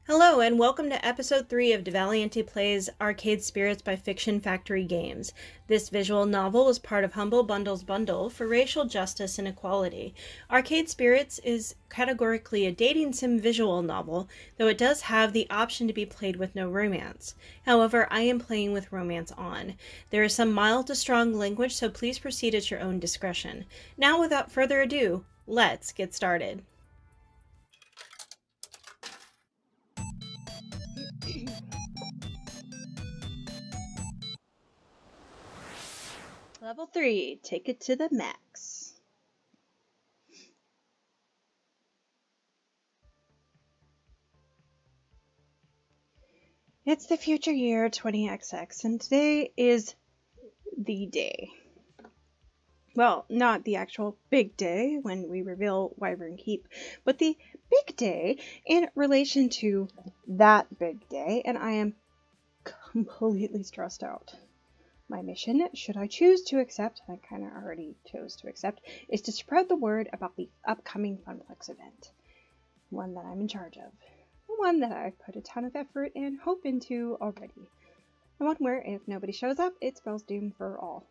Hello, and welcome to episode 3 of deValiante Plays Arcade Spirits by Fiction Factory Games. This visual novel is part of Humble Bundle's bundle for racial justice and equality. Arcade Spirits is categorically a dating sim visual novel, though it does have the option to be played with no romance. However, I am playing with romance on. There is some mild to strong language, so please proceed at your own discretion. Now, without further ado, let's get started. Level 3, take it to the max. It's the future year 20XX, and today is the day. Well, not the actual big day when we reveal Wyvern Keep, but the big day in relation to that big day, and I am completely stressed out. My mission, should I choose to accept, and I kind of already chose to accept, is to spread the word about the upcoming Funplex event. One that I'm in charge of. The one that I've put a ton of effort and hope into already. The one where if nobody shows up, it spells doom for all.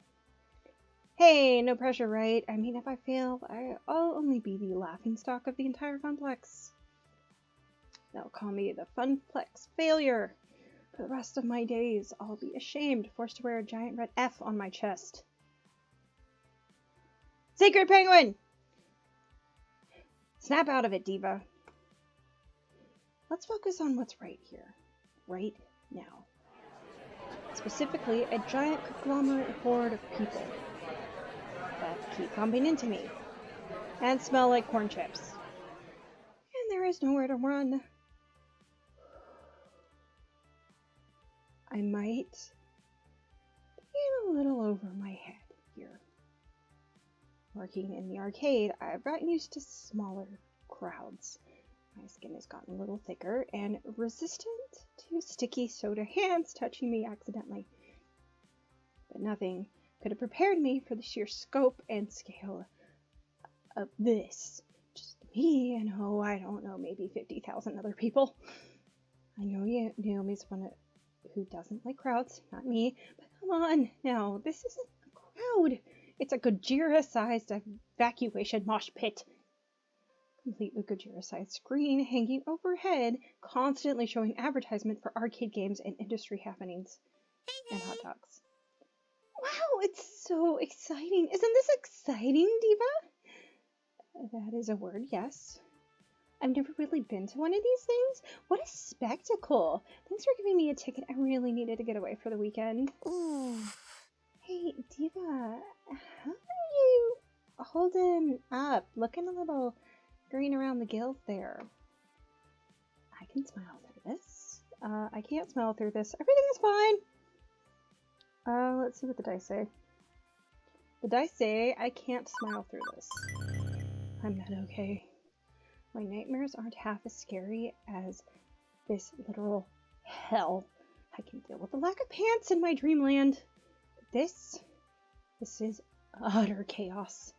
Hey, no pressure, right? I mean, if I fail, I'll only be the laughingstock of the entire Funplex. They'll call me the Funplex failure. For the rest of my days, I'll be ashamed, forced to wear a giant red F on my chest. Sacred Penguin! Snap out of it, Diva. Let's focus on what's right here, right now. Specifically, a giant conglomerate horde of people that keep bumping into me and smell like corn chips. And there is nowhere to run. I might be a little over my head here. Working in the arcade, I've gotten used to smaller crowds. My skin has gotten a little thicker and resistant to sticky soda hands touching me accidentally. But nothing could have prepared me for the sheer scope and scale of this. Just me and, I don't know, maybe 50,000 other people. I know Naomi's one who doesn't like crowds, not me, but come on now, this isn't a crowd. It's a Gojira-sized evacuation mosh pit. Complete with Gojira-sized screen hanging overhead, constantly showing advertisement for arcade games and industry happenings. And hot dogs. Wow, it's so exciting. Isn't this exciting, Diva? That is a word, yes. I've never really been to one of these things. What a spectacle. Thanks for giving me a ticket. I really needed to get away for the weekend. Ooh. Hey, Diva, how are you holding up? Looking a little green around the gills there. I can smile through this. I can't smile through this. Everything is fine. Let's see what the dice say. The dice say I can't smile through this. I'm not okay. My nightmares aren't half as scary as this literal hell. I can deal with the lack of pants in my dreamland. This is utter chaos.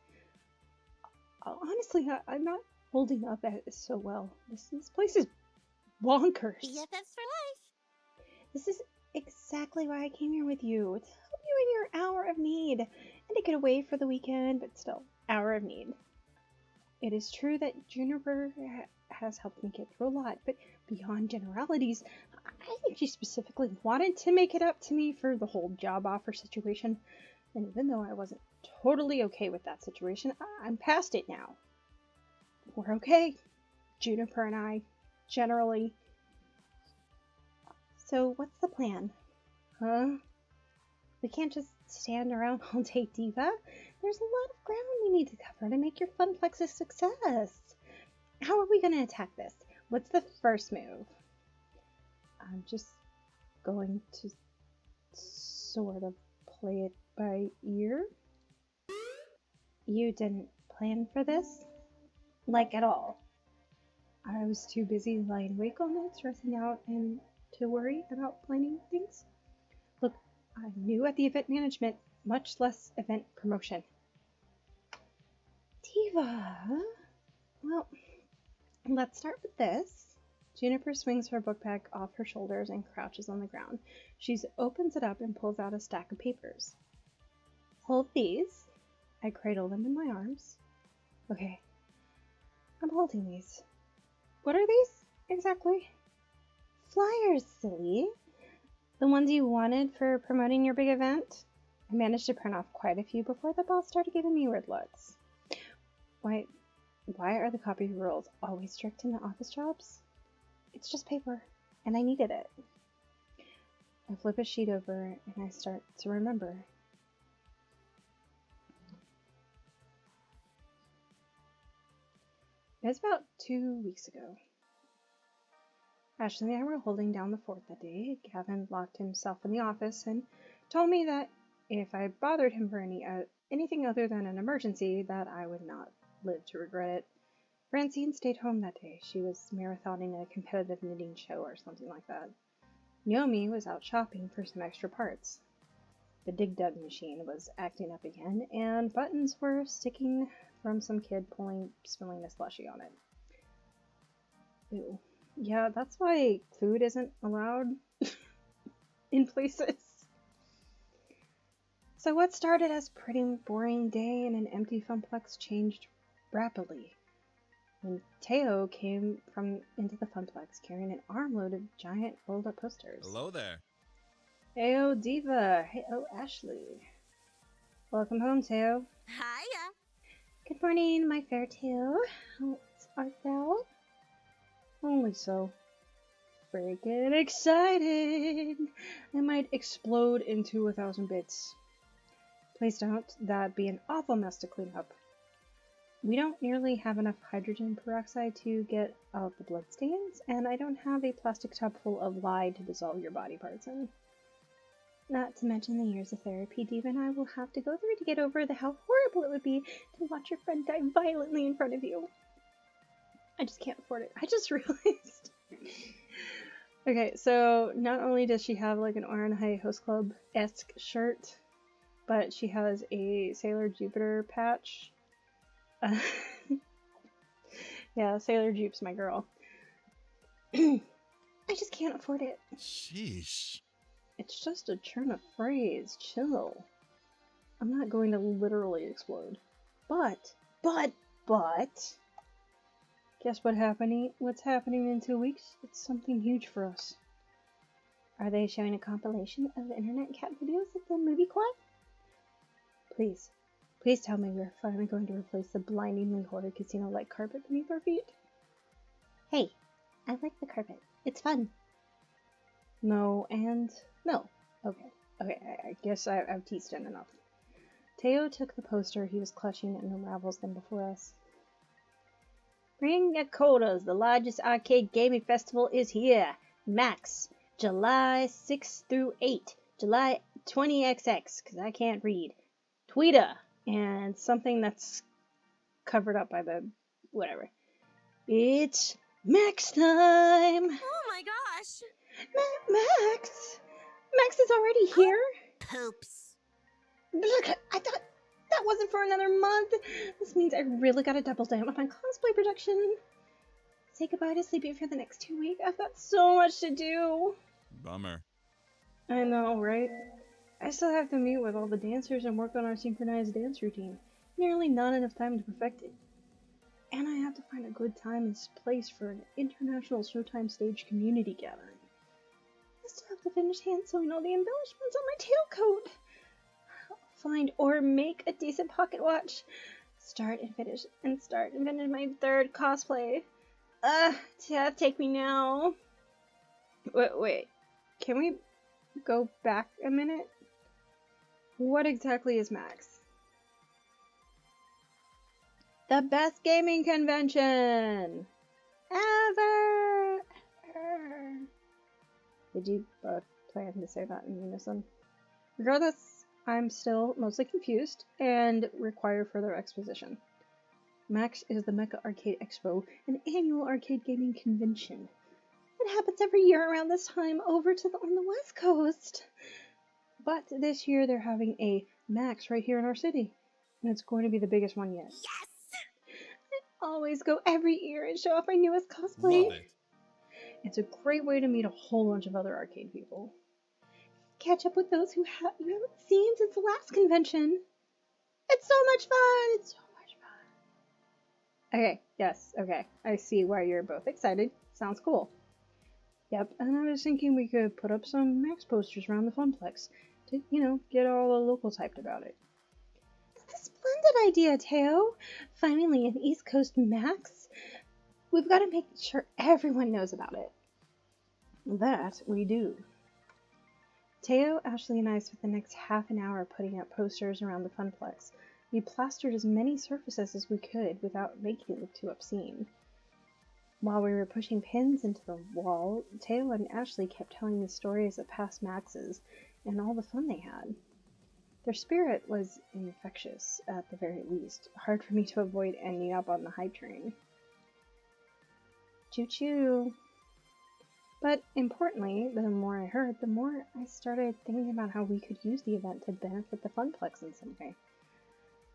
Honestly, I'm not holding up so well. This place is bonkers. BFFs for life. This is exactly why I came here with you. To help you in your hour of need. And to get away for the weekend, but still, hour of need. It is true that Juniper has helped me get through a lot, but beyond generalities, I think she specifically wanted to make it up to me for the whole job offer situation. And even though I wasn't totally okay with that situation, I'm past it now. We're okay. Juniper and I, generally. So what's the plan? Huh? We can't just stand around all day, Diva. There's a lot of ground we need to cover to make your Funplex a success. How are we going to attack this? What's the first move? I'm just going to sort of play it by ear. You didn't plan for this? Like at all? I was too busy lying awake all night, stressing out, and to worry about planning things. Look, I'm new at the event management, much less event promotion. Diva, well, let's start with this. Juniper swings her book bag off her shoulders and crouches on the ground. She opens it up and pulls out a stack of papers. Hold these. I cradle them in my arms. Okay. I'm holding these. What are these exactly? Flyers, silly. The ones you wanted for promoting your big event? I managed to print off quite a few before the boss started giving me weird looks. Why are the copy rules always strict in the office jobs? It's just paper, and I needed it. I flip a sheet over, and I start to remember. It was about 2 weeks ago. Ashley and I were holding down the fort that day. Gavin locked himself in the office and told me that if I bothered him for anything other than an emergency, that I would not live to regret it. Francine stayed home that day. She was marathoning a competitive knitting show or something like that. Naomi was out shopping for some extra parts. The Dig Dug machine was acting up again, and buttons were sticking from some kid spilling a slushie on it. Ew. Yeah, that's why food isn't allowed in places. So what started as a pretty boring day in an empty funplex changed rapidly when Teo came into the funplex carrying an armload of giant rolled-up posters. Hello there. Heyo, Diva. Heyo, Ashley. Welcome home, Teo. Hiya. Good morning, my fair Teo. How art thou? Only so. Freaking excited! I might explode into 1,000 bits. Please don't. That'd be an awful mess to clean up. We don't nearly have enough hydrogen peroxide to get out the bloodstains, and I don't have a plastic tub full of lye to dissolve your body parts in. Not to mention the years of therapy Diva and I will have to go through to get over how horrible it would be to watch your friend die violently in front of you. I just can't afford it. I just realized. Okay, so not only does she have like an Oran High Host Club-esque shirt, but she has a Sailor Jupiter patch. Yeah, Sailor Jupe's my girl. I just can't afford it. Sheesh. It's just a turn of phrase. Chill. I'm not going to literally explode. But, guess what's happening in 2 weeks? It's something huge for us. Are they showing a compilation of internet cat videos at the movie quad? Please tell me we're finally going to replace the blindingly horrid casino-like carpet beneath our feet. Hey, I like the carpet. It's fun. No, and no. Okay, I guess I've teased it enough. Teo took the poster he was clutching and unravels them before us. Bring your quotas. The largest arcade gaming festival is here. Max. July 6th through 8. July 20XX, because I can't read. Tweeta. And something that's covered up by the whatever. It's Max time! Oh my gosh. Max? Max is already here? Poops. Look, I thought that wasn't for another month. This means I really gotta double down on my cosplay production. Say goodbye to sleeping for the next 2 weeks. I've got so much to do. Bummer. I know, right? I still have to meet with all the dancers and work on our synchronized dance routine. Nearly not enough time to perfect it. And I have to find a good time and place for an international Showtime stage community gathering. I still have to finish hand sewing all the embellishments on my tailcoat. I'll find or make a decent pocket watch. Start and finish my third cosplay. Take me now. Wait. Can we go back a minute? What exactly is Max? The best gaming convention ever! Did you both plan to say that in unison? Regardless, I'm still mostly confused and require further exposition. Max is the Mecca Arcade Expo, an annual arcade gaming convention. It happens every year around this time on the West Coast. But this year they're having a Max right here in our city, and it's going to be the biggest one yet. Yes! I always go every year and show off my newest cosplay. Love it. It's a great way to meet a whole bunch of other arcade people. Catch up with those you haven't seen since the last convention. It's so much fun! It's so much fun. Okay, yes, okay. I see why you're both excited. Sounds cool. Yep, and I was thinking we could put up some Max posters around the Funplex to, get all the locals hyped about it. That's a splendid idea, Teo. Finally, an East Coast Max. We've got to make sure everyone knows about it. That we do. Teo, Ashley, and I spent the next half an hour putting up posters around the Funplex. We plastered as many surfaces as we could without making it look too obscene. While we were pushing pins into the wall, Teo and Ashley kept telling the stories of past Maxes and all the fun they had. Their spirit was infectious, at the very least. Hard for me to avoid ending up on the hype train. Choo-choo! But importantly, the more I heard, the more I started thinking about how we could use the event to benefit the Funplex in some way.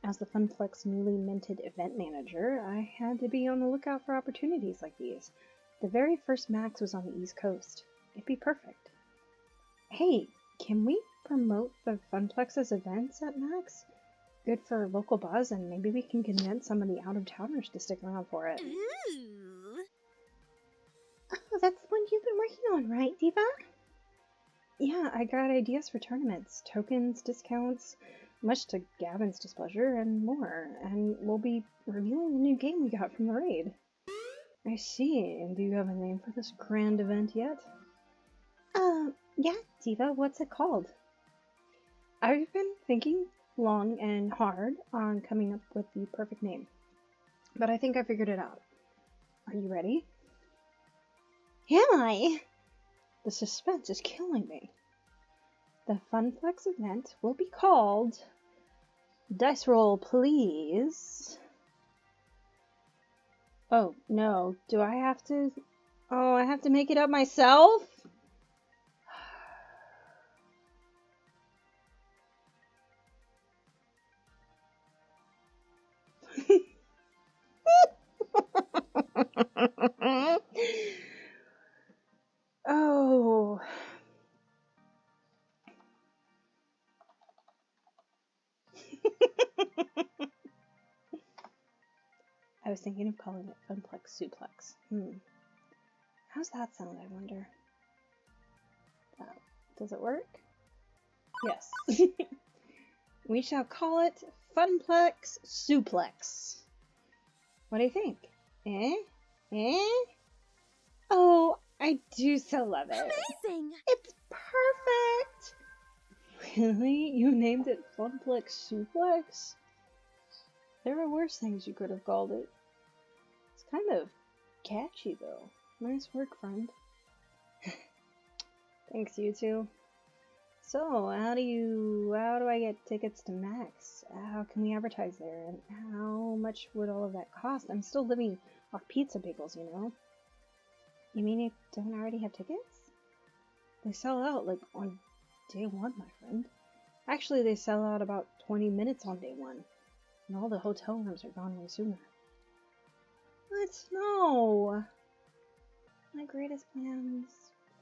As the Funplex newly minted event manager, I had to be on the lookout for opportunities like these. The very first Max was on the East Coast. It'd be perfect. Hey, can we promote the Funplex's events at Max? Good for local buzz, and maybe we can convince some of the out-of-towners to stick around for it. Ooh. Oh, that's the one you've been working on, right, Diva? Yeah, I got ideas for tournaments, tokens, discounts, much to Gavin's displeasure, and more. And we'll be revealing the new game we got from the raid. I see. And do you have a name for this grand event yet? Yeah, Diva, what's it called? I've been thinking long and hard on coming up with the perfect name. But I think I figured it out. Are you ready? Am I? The suspense is killing me. The Funplex event will be called Dice Roll, Please. Oh, no. Do I have to? Oh, I have to make it up myself? Oh. I was thinking of calling it Funplex Suplex. How's that sound, I wonder? Does it work? Yes. We shall call it Funplex Suplex. What do you think? Eh? Oh, I do so love it. Amazing! It's perfect! Really? You named it Funplex Suplex? There are worse things you could have called it. It's kind of catchy, though. Nice work, friend. Thanks, you two. So, how do I get tickets to Max? How can we advertise there? And how much would all of that cost? I'm still living off pizza bagels, you know? You mean you don't already have tickets? They sell out, like, on day one, my friend. Actually, they sell out about 20 minutes on day one. And all the hotel rooms are gone way sooner. What? No! My greatest plans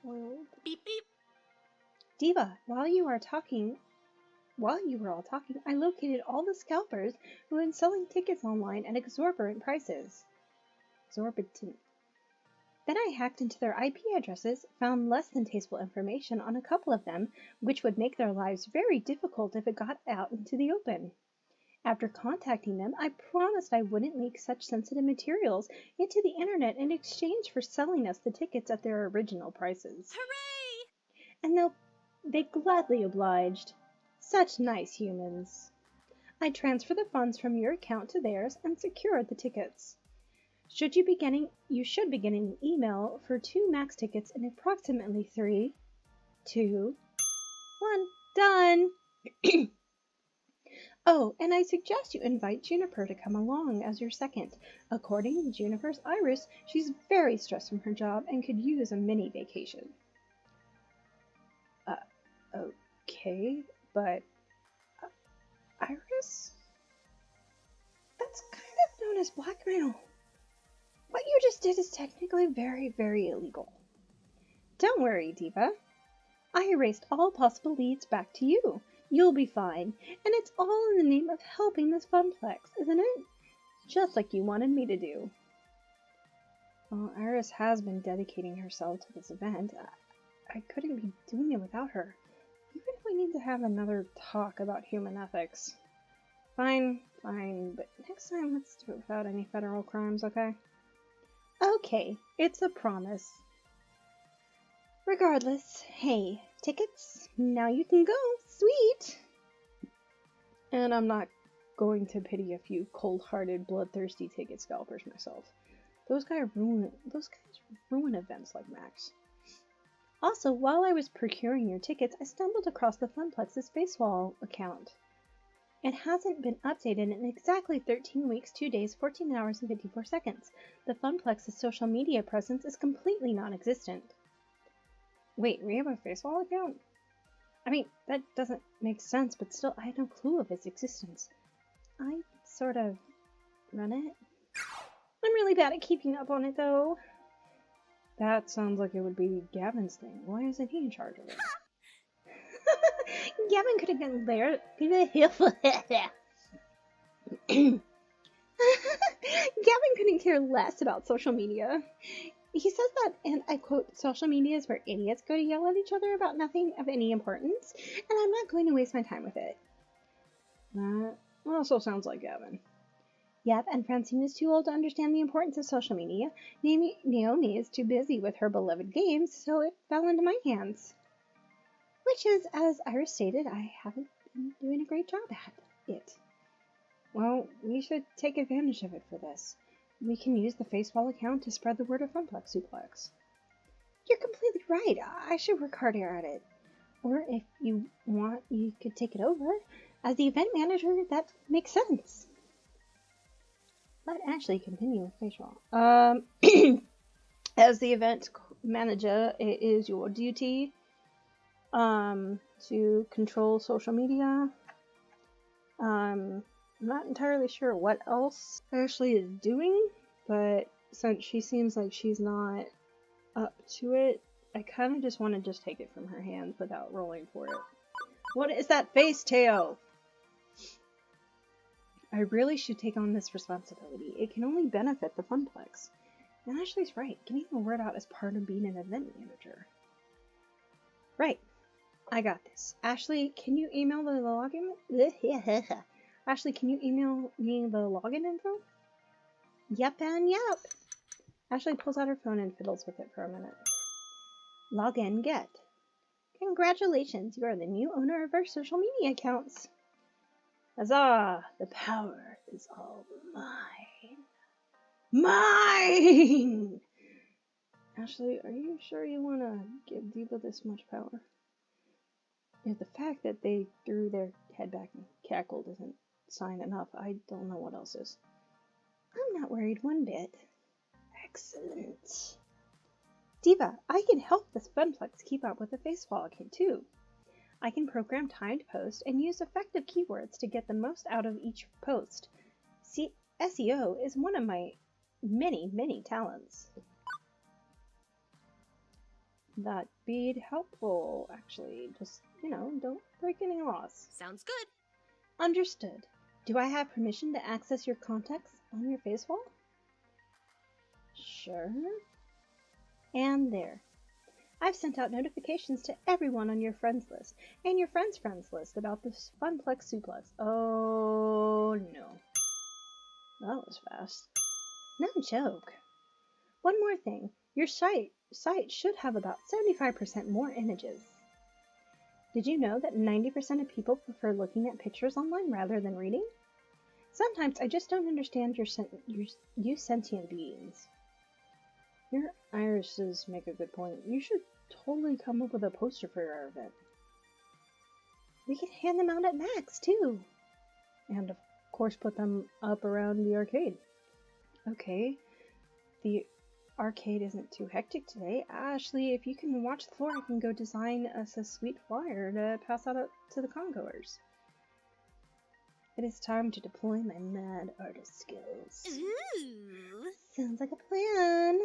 spoiled. Beep beep. Diva, while you were all talking, I located all the scalpers who had been selling tickets online at exorbitant prices. Exorbitant. Then I hacked into their IP addresses, found less than tasteful information on a couple of them, which would make their lives very difficult if it got out into the open. After contacting them, I promised I wouldn't leak such sensitive materials into the internet in exchange for selling us the tickets at their original prices. Hooray! And they gladly obliged. Such nice humans. I transferred the funds from your account to theirs and secured the tickets. You should be getting an email for 2 Max tickets in approximately 3, 2, 1. Done! Oh, and I suggest you invite Juniper to come along as your second. According to Juniper's Iris, she's very stressed from her job and could use a mini vacation. Okay, but Iris? That's kind of known as blackmail. What you just did is technically very, very illegal. Don't worry, Diva. I erased all possible leads back to you. You'll be fine. And it's all in the name of helping this funplex, isn't it? Just like you wanted me to do. Well, Iris has been dedicating herself to this event. I couldn't be doing it without her. Even if we need to have another talk about human ethics. Fine, but next time let's do it without any federal crimes, okay? Okay, it's a promise. Regardless, hey, tickets? Now you can go. Sweet! And I'm not going to pity a few cold-hearted, bloodthirsty ticket scalpers myself. Those guys ruin events like Max. Also, while I was procuring your tickets, I stumbled across the Funplex's Facewall account. It hasn't been updated in exactly 13 weeks, 2 days, 14 hours, and 54 seconds. The Funplex's social media presence is completely non-existent. Wait, we have a Facewall account? I mean, that doesn't make sense, but still, I had no clue of its existence. I sort of run it. I'm really bad at keeping up on it, though. That sounds like it would be Gavin's thing. Why isn't he in charge of it? Gavin could have gotten there. Gavin couldn't care less about social media. He says that, and I quote, social media is where idiots go to yell at each other about nothing of any importance, and I'm not going to waste my time with it. That also sounds like Gavin. Yep, and Francine is too old to understand the importance of social media. Naomi is too busy with her beloved games, so it fell into my hands. Which is, as Iris stated, I haven't been doing a great job at it. Well, we should take advantage of it for this. We can use the Facewall account to spread the word of Funplex Suplex. You're completely right. I should work harder at it. Or if you want, you could take it over. As the event manager, that makes sense. Let Ashley continue with Facewall. As the event manager, it is your duty to control social media. I'm not entirely sure what else Ashley is doing, but since she seems like she's not up to it, I kind of just want to just take it from her hands without rolling for it. What is that face, Teo? I really should take on this responsibility. It can only benefit the Funplex. And Ashley's right. Getting the word out is part of being an event manager. Right. I got this. Ashley, can you email the login? Ashley, can you email me the login info? Yep and yep. Ashley pulls out her phone and fiddles with it for a minute. Login get. Congratulations, you are the new owner of our social media accounts. Huzzah! The power is all mine. Mine! Ashley, are you sure you want to give Diva this much power? If the fact that they threw their head back and cackled isn't sign enough, I don't know what else is. I'm not worried one bit. Excellent. Diva, I can help this Funplex keep up with the Facewall account too. I can program timed posts and use effective keywords to get the most out of each post. See, SEO is one of my many talents. That'd be helpful, actually. Just, don't break any laws. Sounds good. Understood. Do I have permission to access your contacts on your Facewall? Sure. And there. I've sent out notifications to everyone on your friends list and your friends' list about this Funplex Suplex. Oh no. That was fast. No joke. One more thing. Your site should have about 75% more images. Did you know that 90% of people prefer looking at pictures online rather than reading? Sometimes I just don't understand you sentient beings. Your irises make a good point. You should totally come up with a poster for our event. We can hand them out at Max, too. And, of course, put them up around the arcade. Okay. The arcade isn't too hectic today. Ashley, if you can watch the floor, I can go design us a sweet flyer to pass out to the congoers. It is time to deploy my mad artist skills. Ooh. Sounds like a plan.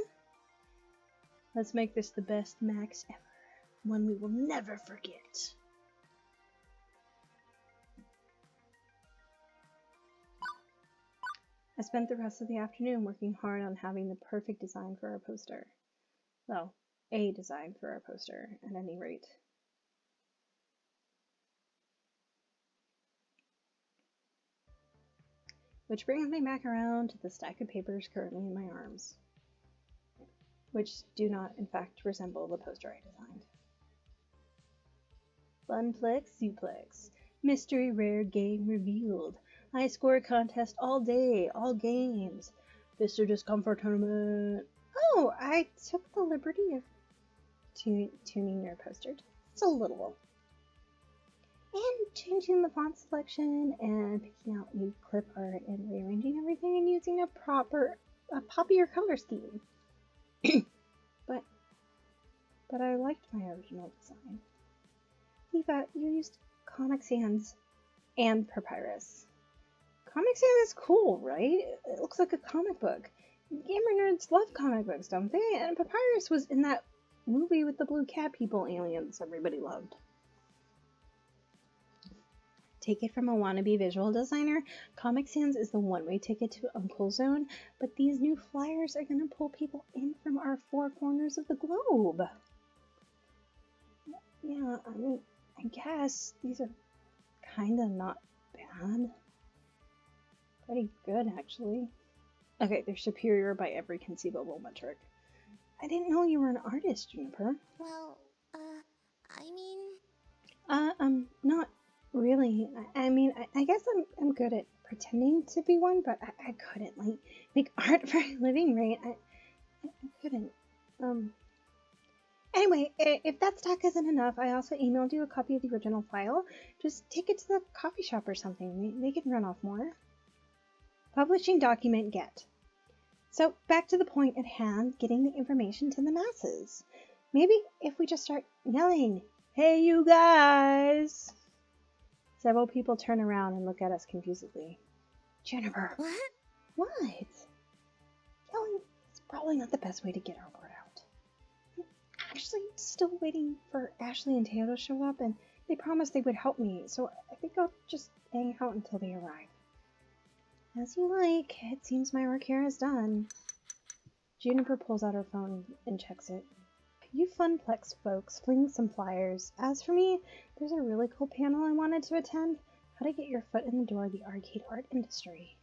Let's make this the best Max ever. One we will never forget. I spent the rest of the afternoon working hard on having the perfect design for our poster. Well, a design for our poster, at any rate. Which brings me back around to the stack of papers currently in my arms, which do not, in fact, resemble the poster I designed. Funplex Suplex. Mystery rare game revealed. High score contest all day, all games. Fister Discomfort Tournament. Oh, I took the liberty of tuning your poster just a little. And changing the font selection and picking out new clip art and rearranging everything and using a poppier color scheme. but I liked my original design. Eva, you used Comic Sans and Papyrus. Comic Sans is cool, right? It looks like a comic book. Gamer nerds love comic books, don't they? And Papyrus was in that movie with the blue cat people aliens everybody loved. Take it from a wannabe visual designer, Comic Sans is the one-way ticket to Uncle Zone, but these new flyers are going to pull people in from our four corners of the globe. Yeah, I mean, I guess these are kinda not bad. Pretty good, actually. Okay, they're superior by every conceivable metric. I didn't know you were an artist, Juniper. Well, I mean... Not really. I guess I'm good at pretending to be one, but I couldn't, like, make art for a living, right? I couldn't. Anyway, if that stack isn't enough, I also emailed you a copy of the original file. Just take it to the coffee shop or something. They can run off more. Publishing document get. So back to the point at hand, getting the information to the masses. Maybe if we just start yelling, "Hey, you guys!" Several people turn around and look at us confusedly. Juniper. What? What? Yelling is probably not the best way to get our word out. I'm actually still waiting for Ashley and Teo to show up, and they promised they would help me, so I think I'll just hang out until they arrive. As you like. It seems my work here is done. Juniper pulls out her phone and checks it. You Funplex folks fling some flyers. As for me, there's a really cool panel I wanted to attend. How to get your foot in the door of the arcade art industry.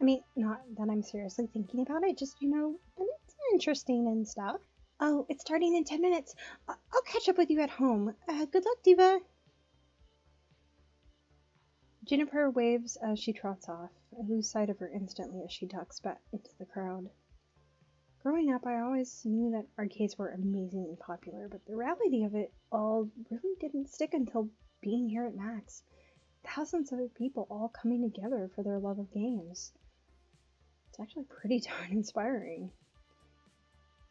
I mean, not that I'm seriously thinking about it, just, and it's interesting and stuff. Oh, it's starting in 10 minutes. I'll catch up with you at home. Good luck, Diva. Juniper waves as she trots off. I lose sight of her instantly as she ducks back into the crowd. Growing up, I always knew that arcades were amazingly popular, but the reality of it all really didn't stick until being here at Max. Thousands of people all coming together for their love of games. It's actually pretty darn inspiring.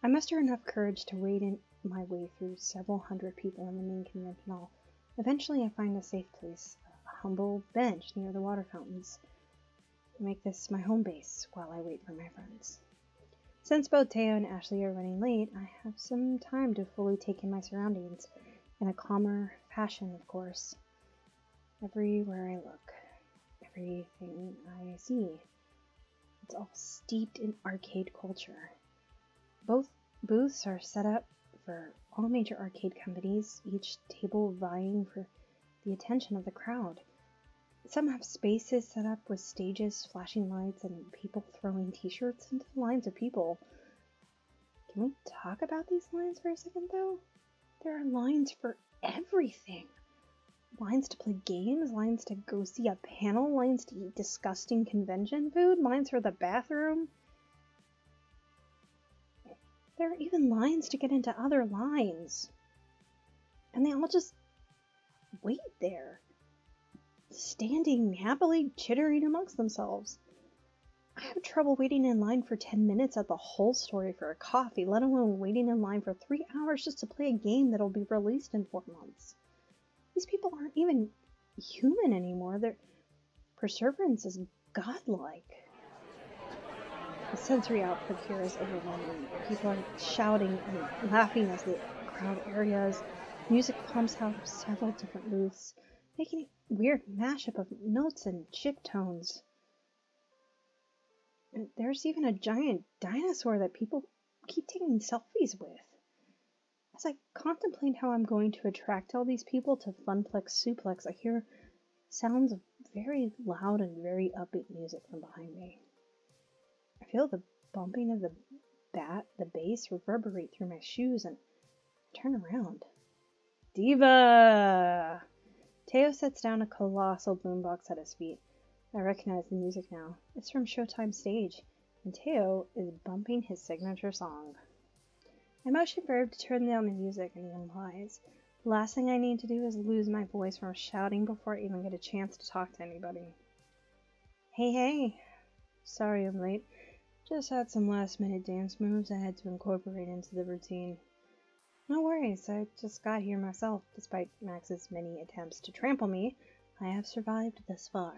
I muster enough courage to wade in my way through several hundred people in the main convention hall. Eventually, I find a safe place, a humble bench near the water fountains. I make this my home base while I wait for my friends. Since both Teo and Ashley are running late, I have some time to fully take in my surroundings, in a calmer fashion, of course. Everywhere I look, everything I see, it's all steeped in arcade culture. Both booths are set up for all major arcade companies, each table vying for the attention of the crowd. Some have spaces set up with stages, flashing lights, and people throwing t-shirts into the lines of people. Can we talk about these lines for a second, though? There are lines for everything. Lines to play games, lines to go see a panel, lines to eat disgusting convention food, lines for the bathroom. There are even lines to get into other lines. And they all just wait there, standing happily chittering amongst themselves. I have trouble waiting in line for 10 minutes at the whole story for a coffee, let alone waiting in line for 3 hours just to play a game that'll be released in 4 months. These people aren't even human anymore. Their perseverance is godlike. The sensory output here is overwhelming. People are shouting and laughing as the crowd areas. Music pumps out of several different booths, making a weird mashup of notes and chip tones. And there's even a giant dinosaur that people keep taking selfies with. As I contemplate how I'm going to attract all these people to Funplex Suplex, I hear sounds of very loud and very upbeat music from behind me. I feel the bumping of the bass reverberate through my shoes and turn around. Diva! Teo sets down a colossal boombox at his feet. I recognize the music now. It's from Showtime Stage, and Teo is bumping his signature song. I motion for him to turn down the music, and he complies. The last thing I need to do is lose my voice from shouting before I even get a chance to talk to anybody. Hey. Sorry I'm late. Just had some last-minute dance moves I had to incorporate into the routine. No worries, I just got here myself. Despite Max's many attempts to trample me, I have survived this far.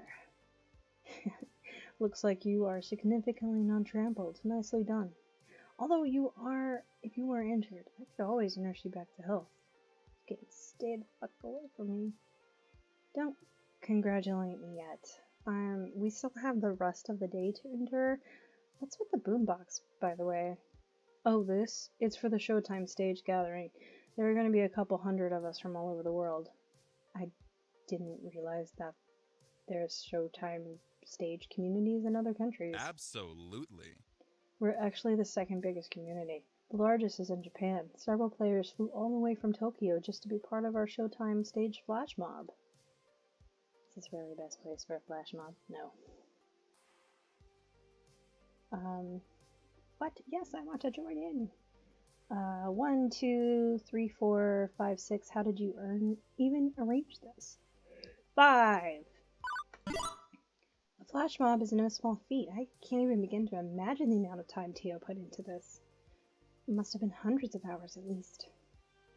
Looks like you are significantly non-trampled. Nicely done. Although if you were injured, I could always nurse you back to health. Stay the fuck away from me. Don't congratulate me yet. We still have the rest of the day to endure. What's with the boombox, by the way? Oh, it's for the Showtime Stage gathering. There are going to be a couple hundred of us from all over the world. I didn't realize that there's Showtime Stage communities in other countries. Absolutely. We're actually the second biggest community. The largest is in Japan. Several players flew all the way from Tokyo just to be part of our Showtime Stage flash mob. Is this really the best place for a flash mob? No. But yes, I want to join in. 1, 2, 3, 4, 5, 6. How did you even arrange this? 5. A flash mob is no small feat. I can't even begin to imagine the amount of time Teo put into this. It must have been hundreds of hours at least.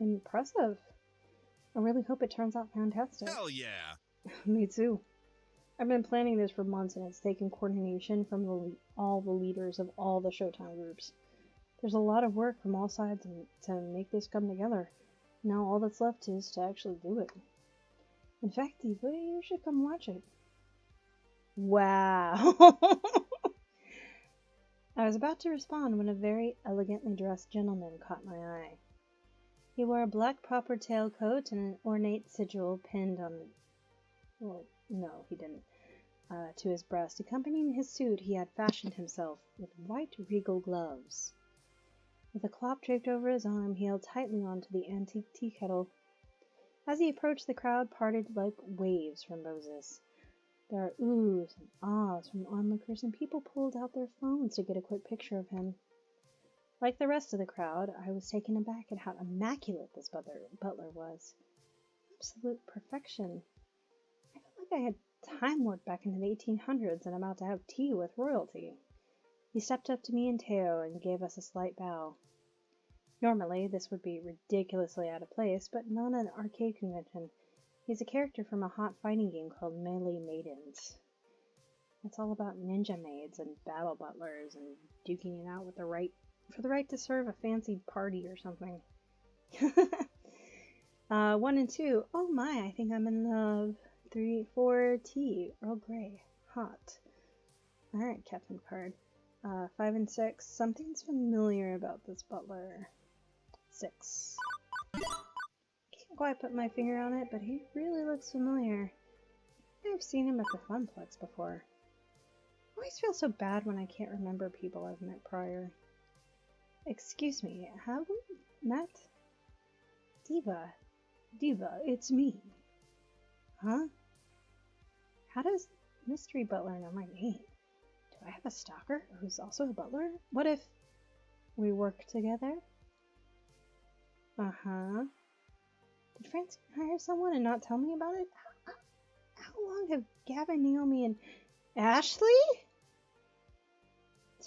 Impressive. I really hope it turns out fantastic. Hell yeah! Me too. I've been planning this for months and it's taken coordination from all the leaders of all the Showtime groups. There's a lot of work from all sides to make this come together. Now all that's left is to actually do it. In fact, Diva, you should come watch it. Wow! I was about to respond when a very elegantly dressed gentleman caught my eye. He wore a black proper tailcoat and an ornate sigil pinned on well, no, he didn't. To his breast. Accompanying his suit, he had fashioned himself with white regal gloves. With a cloth draped over his arm, he held tightly onto the antique tea kettle. As he approached, the crowd parted like waves from Moses. There are oohs and ahs from onlookers, and people pulled out their phones to get a quick picture of him. Like the rest of the crowd, I was taken aback at how immaculate this butler was. Absolute perfection. I felt like I had time warped back into the 1800s and about to have tea with royalty. He stepped up to me and Teo and gave us a slight bow. Normally, this would be ridiculously out of place, but not at an arcade convention. He's a character from a hot fighting game called Melee Maidens. It's all about ninja maids and battle butlers and duking it out with for the right to serve a fancy party or something. 1 and 2. Oh my, I think I'm in love. 3, 4, tea, Earl Grey, hot. Alright, Captain Picard. 5 and 6. Something's familiar about this butler. 6. Can't quite put my finger on it, but he really looks familiar. I've seen him at the Funplex before. I always feel so bad when I can't remember people I've met prior. Excuse me, have we met? Diva, it's me. Huh? How does Mystery Butler know my name? Do I have a stalker who's also a butler? What if we work together? Uh-huh. Did Francine hire someone and not tell me about it? How long have Gavin, Naomi, and Ashley?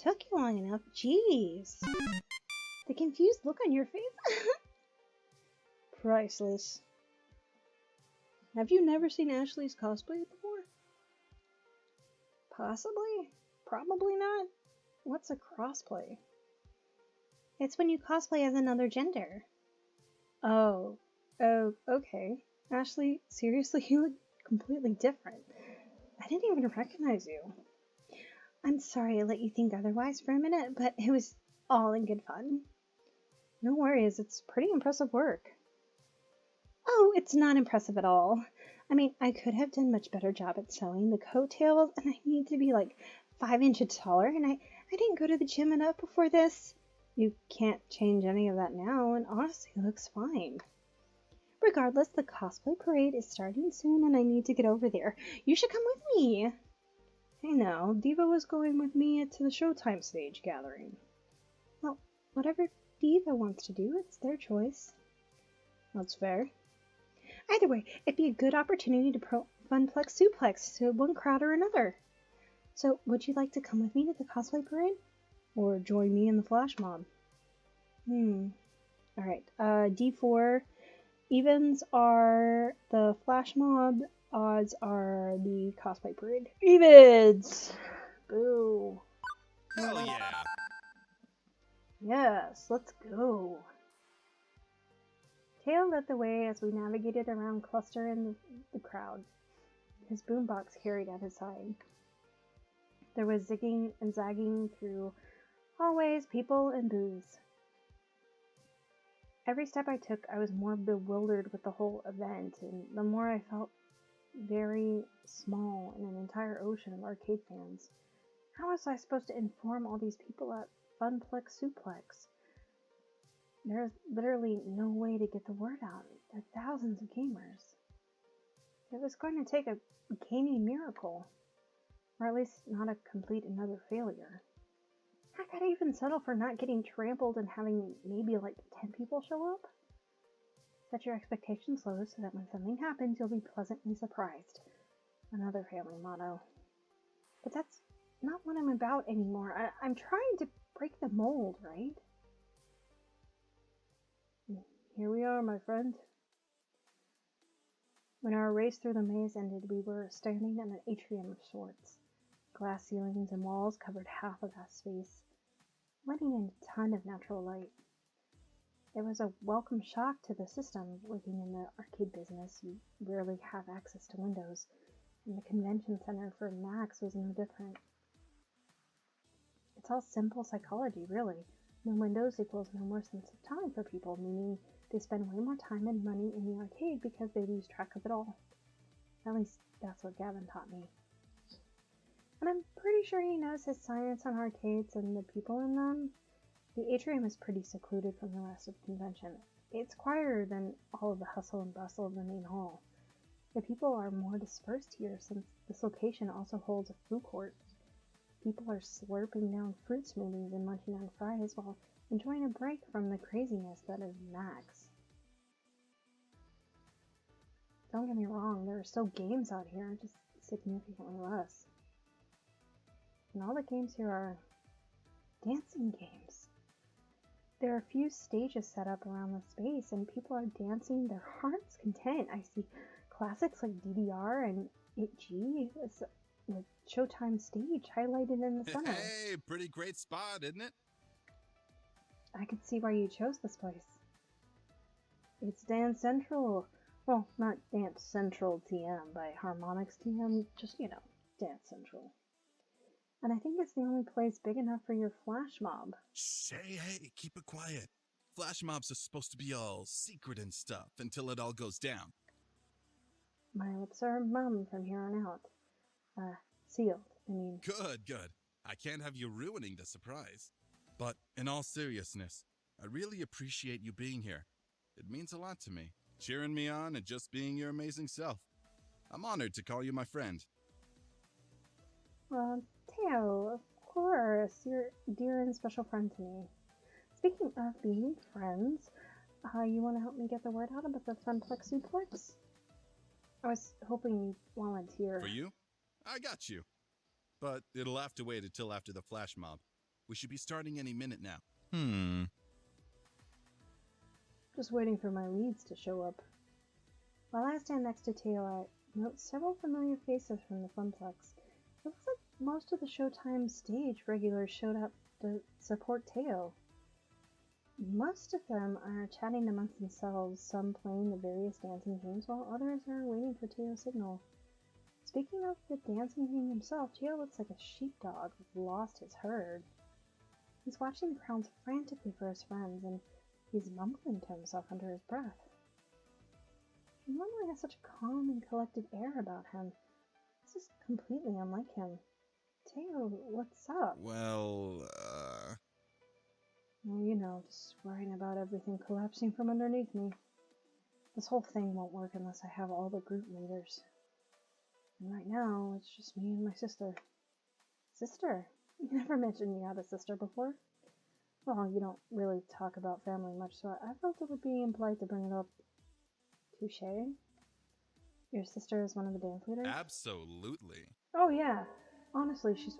Took you long enough. Jeez. The confused look on your face? Priceless. Have you never seen Ashley's cosplay before? Possibly. Probably not. What's a crossplay? It's when you cosplay as another gender. Oh, okay. Ashley, seriously, you look completely different. I didn't even recognize you. I'm sorry I let you think otherwise for a minute, but it was all in good fun. No worries, it's pretty impressive work. Oh, it's not impressive at all. I mean, I could have done much better job at sewing the coattails, and I need to be like 5 inches taller, and I didn't go to the gym enough before this. You can't change any of that now, and honestly, it looks fine. Regardless, the cosplay parade is starting soon, and I need to get over there. You should come with me. I know, Diva was going with me to the Showtime stage gathering. Well, whatever Diva wants to do, it's their choice. That's fair. Either way, it'd be a good opportunity to funplex suplex to one crowd or another. So, would you like to come with me to the cosplay parade? Or join me in the flash mob? Alright, D4. Evens are the flash mob. Odds are the cosplay parade. Evens! Boo. Hell yeah! Yes, let's go. Tail led the way as we navigated around Cluster and the crowd, his boombox carried at his side. There was zigging and zagging through hallways, people, and booths. Every step I took, I was more bewildered with the whole event, and the more I felt very small in an entire ocean of arcade fans. How was I supposed to inform all these people at Funplex Suplex? There's literally no way to get the word out. There are thousands of gamers. It was going to take a gaming miracle, or at least not a complete another failure. How could I even settle for not getting trampled and having maybe like 10 people show up? Set your expectations low so that when something happens, you'll be pleasantly surprised. Another family motto. But that's not what I'm about anymore. I'm trying to break the mold, right? Here we are, my friend. When our race through the maze ended, we were standing in an atrium of sorts. Glass ceilings and walls covered half of that space, letting in a ton of natural light. It was a welcome shock to the system. Working in the arcade business, you rarely have access to windows, and the convention center for Max was no different. It's all simple psychology, really. No windows equals no more sense of time for people, meaning they spend way more time and money in the arcade because they lose track of it all. At least that's what Gavin taught me. And I'm pretty sure he knows his science on arcades and the people in them. The atrium is pretty secluded from the rest of the convention. It's quieter than all of the hustle and bustle of the main hall. The people are more dispersed here since this location also holds a food court. People are slurping down fruit smoothies and munching on fries while enjoying a break from the craziness that is Max. Don't get me wrong, there are still games out here, just significantly less. And all the games here are dancing games. There are a few stages set up around the space, and people are dancing their heart's content. I see classics like DDR and ItG. It's the Showtime stage highlighted in the center. Hey, pretty great spot, isn't it? I can see why you chose this place. It's Dance Central. Well, not Dance Central TM by Harmonix TM, just, Dance Central. And I think it's the only place big enough for your flash mob. Hey, keep it quiet. Flash mobs are supposed to be all secret and stuff until it all goes down. My lips are mum from here on out. Sealed, I mean. Good. I can't have you ruining the surprise. But in all seriousness, I really appreciate you being here. It means a lot to me, cheering me on and just being your amazing self. I'm honored to call you my friend. Teo, of course, you're a dear and special friend to me. Speaking of being friends, you want to help me get the word out about the Funplex Suplex? I was hoping you'd volunteer. For you? I got you. But it'll have to wait until after the flash mob. We should be starting any minute now. Just waiting for my leads to show up. While I stand next to Teo, I note several familiar faces from the Funplex. It looks like most of the Showtime stage regulars showed up to support Teo. Most of them are chatting amongst themselves, some playing the various dancing games, while others are waiting for Teo's signal. Speaking of the dancing king himself, Teo looks like a sheepdog who's lost his herd. He's watching the crowds frantically for his friends, and he's mumbling to himself under his breath. He normally has such a calm and collected air about him. This is completely unlike him. Teo, what's up? Well, Oh, you know, just worrying about everything collapsing from underneath me. This whole thing won't work unless I have all the group leaders. And right now, it's just me and my sister. Sister? You never mentioned you had a sister before. Well, you don't really talk about family much, so I felt it would be impolite to bring it up. Touché? Your sister is one of the dance leaders? absolutely. Oh, yeah. Honestly, she's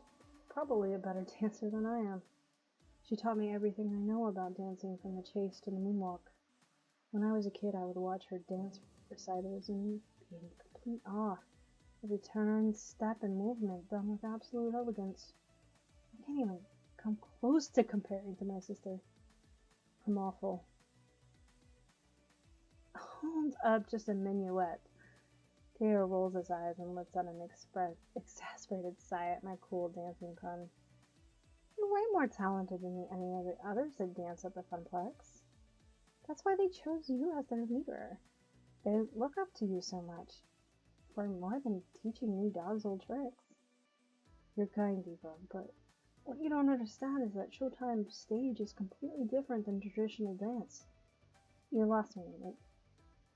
probably a better dancer than I am. She taught me everything I know about dancing, from the chase to the moonwalk. When I was a kid, I would watch her dance recitals and be in complete awe. Every turn, step, and movement done with absolute elegance. I can't even come close to comparing to my sister. I'm awful. Hold up just a minuet. Teo rolls his eyes and lets out an exasperated sigh at my cool dancing pun. You're way more talented than any of the others that dance at the Funplex. That's why they chose you as their leader. They look up to you so much, for more than teaching new dogs old tricks. You're kind, Diva, but what you don't understand is that Showtime stage is completely different than traditional dance. You lost me.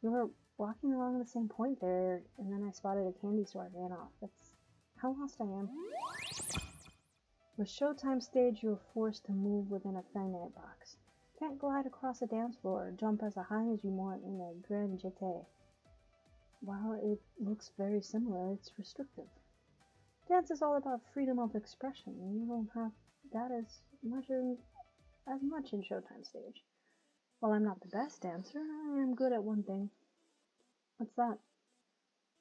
You were walking along the same point there, and then I spotted a candy store and ran off. That's how lost I am. With Showtime stage, you are forced to move within a finite box. Can't glide across a dance floor or jump as high as you want in a grand jeté. While it looks very similar, it's restrictive. Dance is all about freedom of expression, and you don't have that as much in Showtime stage. While I'm not the best dancer, I am good at one thing. What's that?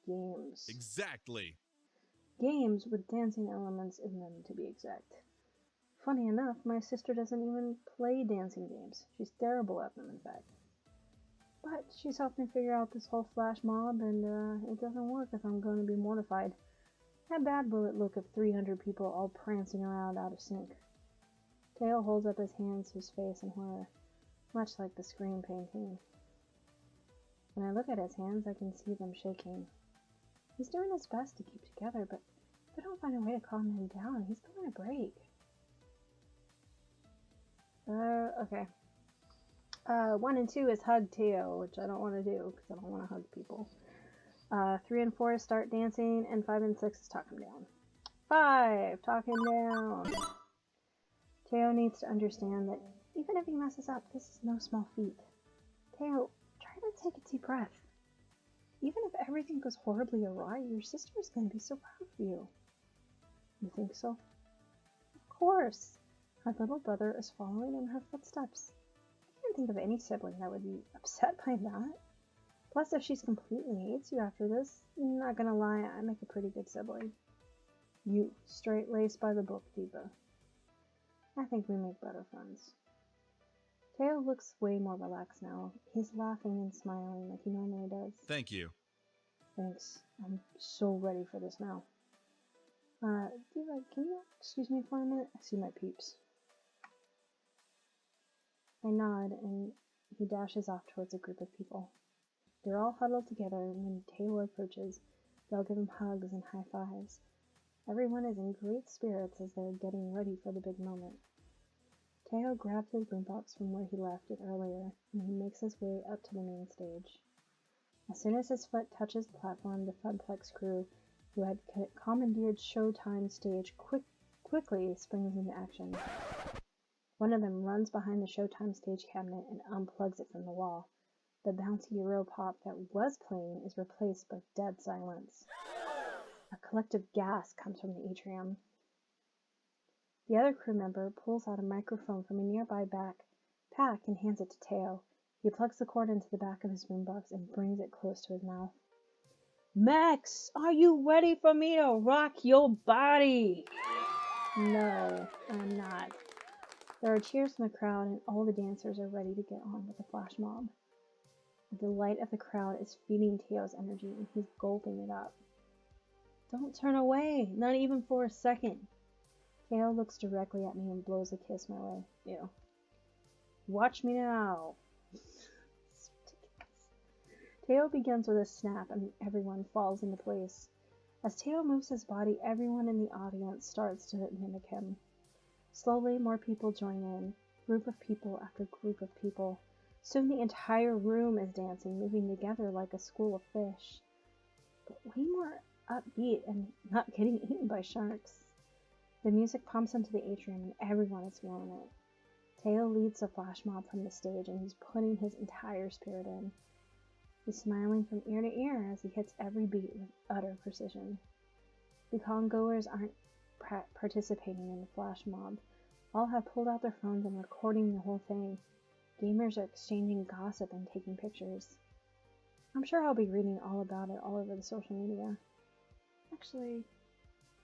Games. Exactly. Games with dancing elements in them, to be exact. Funny enough, my sister doesn't even play dancing games. She's terrible at them, in fact. But she's helped me figure out this whole flash mob, and it doesn't work if I'm going to be mortified. How bad will it look if 300 people all prancing around out of sync? Teo holds up his hands to his face in horror, much like the screen painting. When I look at his hands, I can see them shaking. He's doing his best to keep together, but if I don't find a way to calm him down, he's going to break. Okay. 1 and 2 is hug Teo, which I don't want to do because I don't want to hug people. 3 and 4 is start dancing, and 5 and 6 is talk him down. 5, talk him down. Teo needs to understand that even if he messes up, this is no small feat. Teo, try to take a deep breath. Even if everything goes horribly awry, your sister is going to be so proud of you. You think so? Of course. Her little brother is following in her footsteps. I can't think of any sibling that would be upset by that. Plus, if she completely hates you after this, not gonna lie, I make a pretty good sibling. You, straight-laced by the book, Diva. I think we make better friends. Teo looks way more relaxed now. He's laughing and smiling like he normally does. Thank you. Thanks. I'm so ready for this now. Diva, can you excuse me for a minute? I see my peeps. I nod, and he dashes off towards a group of people. They're all huddled together, and when Teo approaches, they'll give him hugs and high fives. Everyone is in great spirits as they're getting ready for the big moment. Teo grabs his boombox from where he left it earlier, and he makes his way up to the main stage. As soon as his foot touches the platform, the Funplex crew, who had commandeered Showtime stage, quickly springs into action. One of them runs behind the Showtime stage cabinet and unplugs it from the wall. The bouncy Euro pop that was playing is replaced by dead silence. A collective gasp comes from the atrium. The other crew member pulls out a microphone from a nearby backpack and hands it to Teo. He plugs the cord into the back of his boombox and brings it close to his mouth. Max, are you ready for me to rock your body? No, I'm not. There are cheers from the crowd, and all the dancers are ready to get on with the flash mob. The delight of the crowd is feeding Teo's energy, and he's gulping it up. Don't turn away, not even for a second. Teo looks directly at me and blows a kiss my way. Ew. Watch me now. Teo begins with a snap, and everyone falls into place. As Teo moves his body, everyone in the audience starts to mimic him. Slowly, more people join in, group of people after group of people. Soon the entire room is dancing, moving together like a school of fish. But way more upbeat and not getting eaten by sharks. The music pumps into the atrium and everyone is feeling it. Teo leads the flash mob from the stage and he's putting his entire spirit in. He's smiling from ear to ear as he hits every beat with utter precision. The congoers aren't participating in the flash mob. All have pulled out their phones and recording the whole thing. Gamers are exchanging gossip and taking pictures. I'm sure I'll be reading all about it all over the social media. Actually,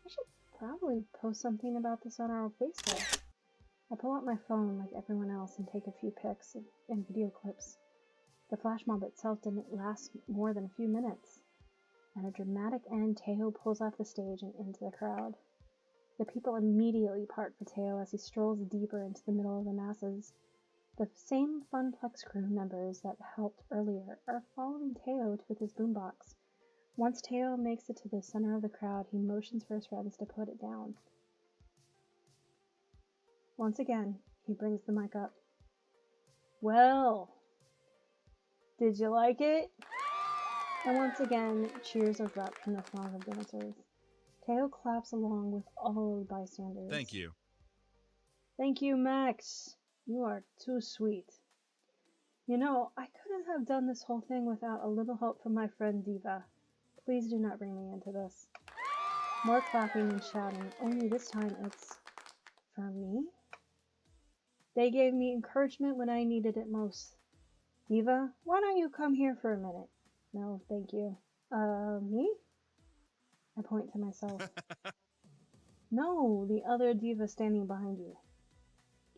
I should probably post something about this on our Facebook. I pull out my phone like everyone else and take a few pics and video clips. The flash mob itself didn't last more than a few minutes. At a dramatic end, Teo pulls off the stage and into the crowd. The people immediately part for Teo as he strolls deeper into the middle of the masses. The same Funplex crew members that helped earlier are following Teo with his boombox. Once Teo makes it to the center of the crowd, he motions for his friends to put it down. Once again, he brings the mic up. Well, did you like it? And once again, cheers erupt from the throng of dancers. Teo claps along with all of the bystanders. Thank you. Thank you, Max. You are too sweet. You know, I couldn't have done this whole thing without a little help from my friend Diva. Please do not bring me into this. More clapping and shouting, only this time it's for me? They gave me encouragement when I needed it most. Diva, why don't you come here for a minute? No, thank you. Me? I point to myself. No, the other diva standing behind you.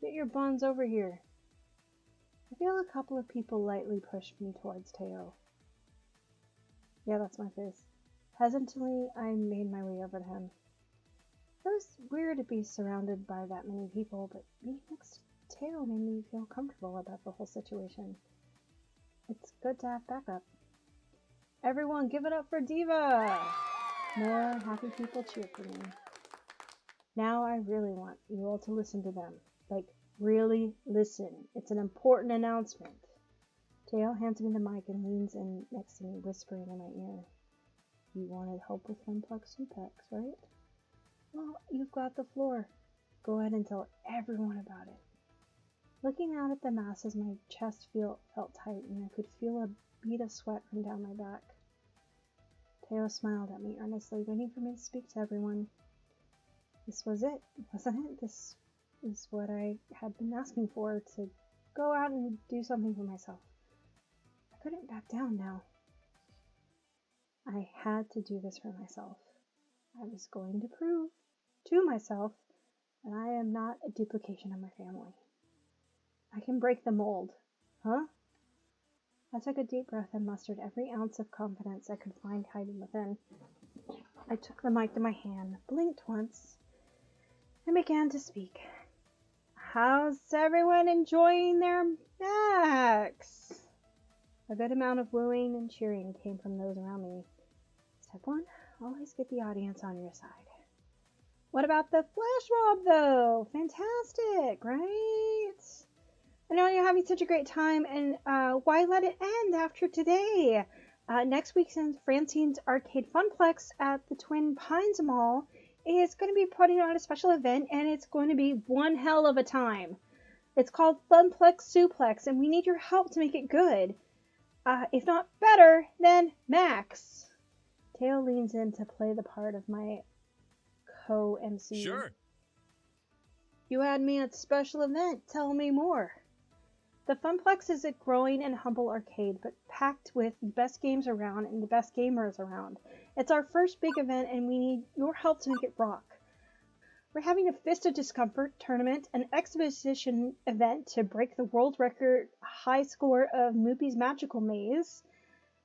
Get your buns over here. I feel a couple of people lightly push me towards Teo. Yeah, that's my face. Hesitantly, I made my way over to him. It was weird to be surrounded by that many people, but being next to Teo made me feel comfortable about the whole situation. It's good to have backup. Everyone, give it up for Diva! More happy people cheer for me. Now I really want you all to listen to them. Like, really listen. It's an important announcement. Teo hands me the mic and leans in next to me, whispering in my ear. You wanted help with Funplex Suplex, right? Well, you've got the floor. Go ahead and tell everyone about it. Looking out at the masses, my chest felt tight, and I could feel a bead of sweat run down my back. Teo smiled at me earnestly, waiting for me to speak to everyone. This was it, wasn't it? This is what I had been asking for, to go out and do something for myself. I couldn't back down now. I had to do this for myself. I was going to prove to myself that I am not a duplication of my family. I can break the mold. Huh? I took a deep breath and mustered every ounce of confidence I could find hiding within. I took the mic to my hand, blinked once, and began to speak. How's everyone enjoying their Max? A good amount of wooing and cheering came from those around me. Step 1, always get the audience on your side. What about the flash mob, though? Fantastic, right? I know you're having such a great time, and why let it end after today? Next weekend, Francine's Arcade Funplex at the Twin Pines Mall is going to be putting on a special event, and it's going to be one hell of a time. It's called Funplex Suplex, and we need your help to make it good. If not better, then Max. Teo leans in to play the part of my co-MC. Sure. You had me at a special event. Tell me more. The Funplex is a growing and humble arcade, but packed with the best games around and the best gamers around. It's our first big event, and we need your help to make it rock. We're having a Fist of Discomfort tournament, an exhibition event to break the world record high score of Moopy's Magical Maze,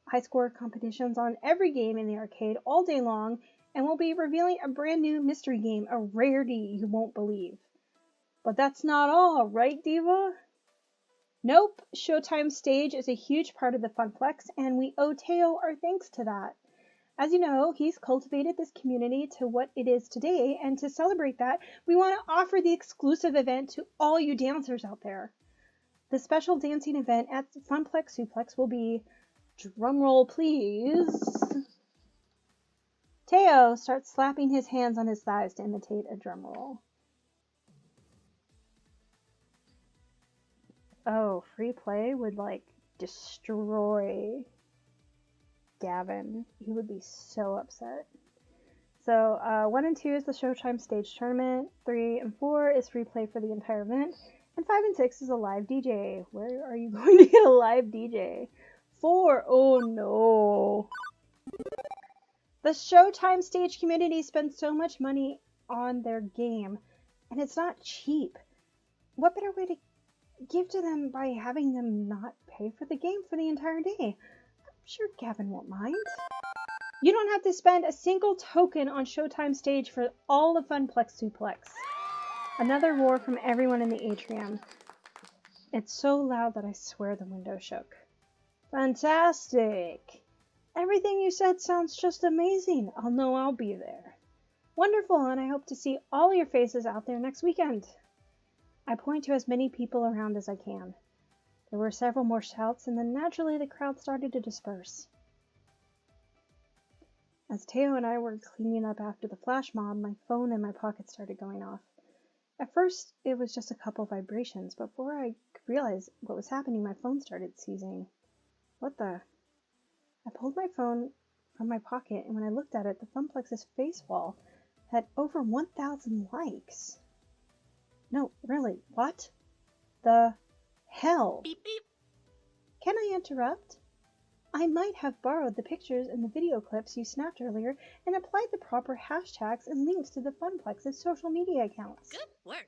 high score competitions on every game in the arcade all day long, and we'll be revealing a brand new mystery game, a rarity you won't believe. But that's not all, right, Diva? Nope, Showtime Stage is a huge part of the Funplex, and we owe Teo our thanks to that. As you know, he's cultivated this community to what it is today, and to celebrate that, we want to offer the exclusive event to all you dancers out there. The special dancing event at Funplex Suplex will be, drumroll please, Teo starts slapping his hands on his thighs to imitate a drumroll. Oh, free play would, destroy Gavin. He would be so upset. So, 1 and 2 is the Showtime Stage Tournament, 3 and 4 is free play for the entire event, and 5 and 6 is a live DJ. Where are you going to get a live DJ? 4, oh no. The Showtime Stage community spends so much money on their game, and it's not cheap. What better way to give to them by having them not pay for the game for the entire day? I'm sure Gavin won't mind. You don't have to spend a single token on Showtime Stage for all of Funplex Suplex. Another roar from everyone in the atrium. It's so loud that I swear the window shook. Fantastic! Everything you said sounds just amazing. I'll know I'll be there. Wonderful, and I hope to see all your faces out there next weekend. I point to as many people around as I can. There were several more shouts, and then naturally the crowd started to disperse. As Teo and I were cleaning up after the flash mob, my phone in my pocket started going off. At first, it was just a couple vibrations, but before I could realize what was happening, my phone started seizing. What the? I pulled my phone from my pocket, and when I looked at it, the Funplex's face wall had over 1,000 likes. No, really, what the hell? Beep beep. Can I interrupt? I might have borrowed the pictures and the video clips you snapped earlier and applied the proper hashtags and links to the Funplex's social media accounts. Good work.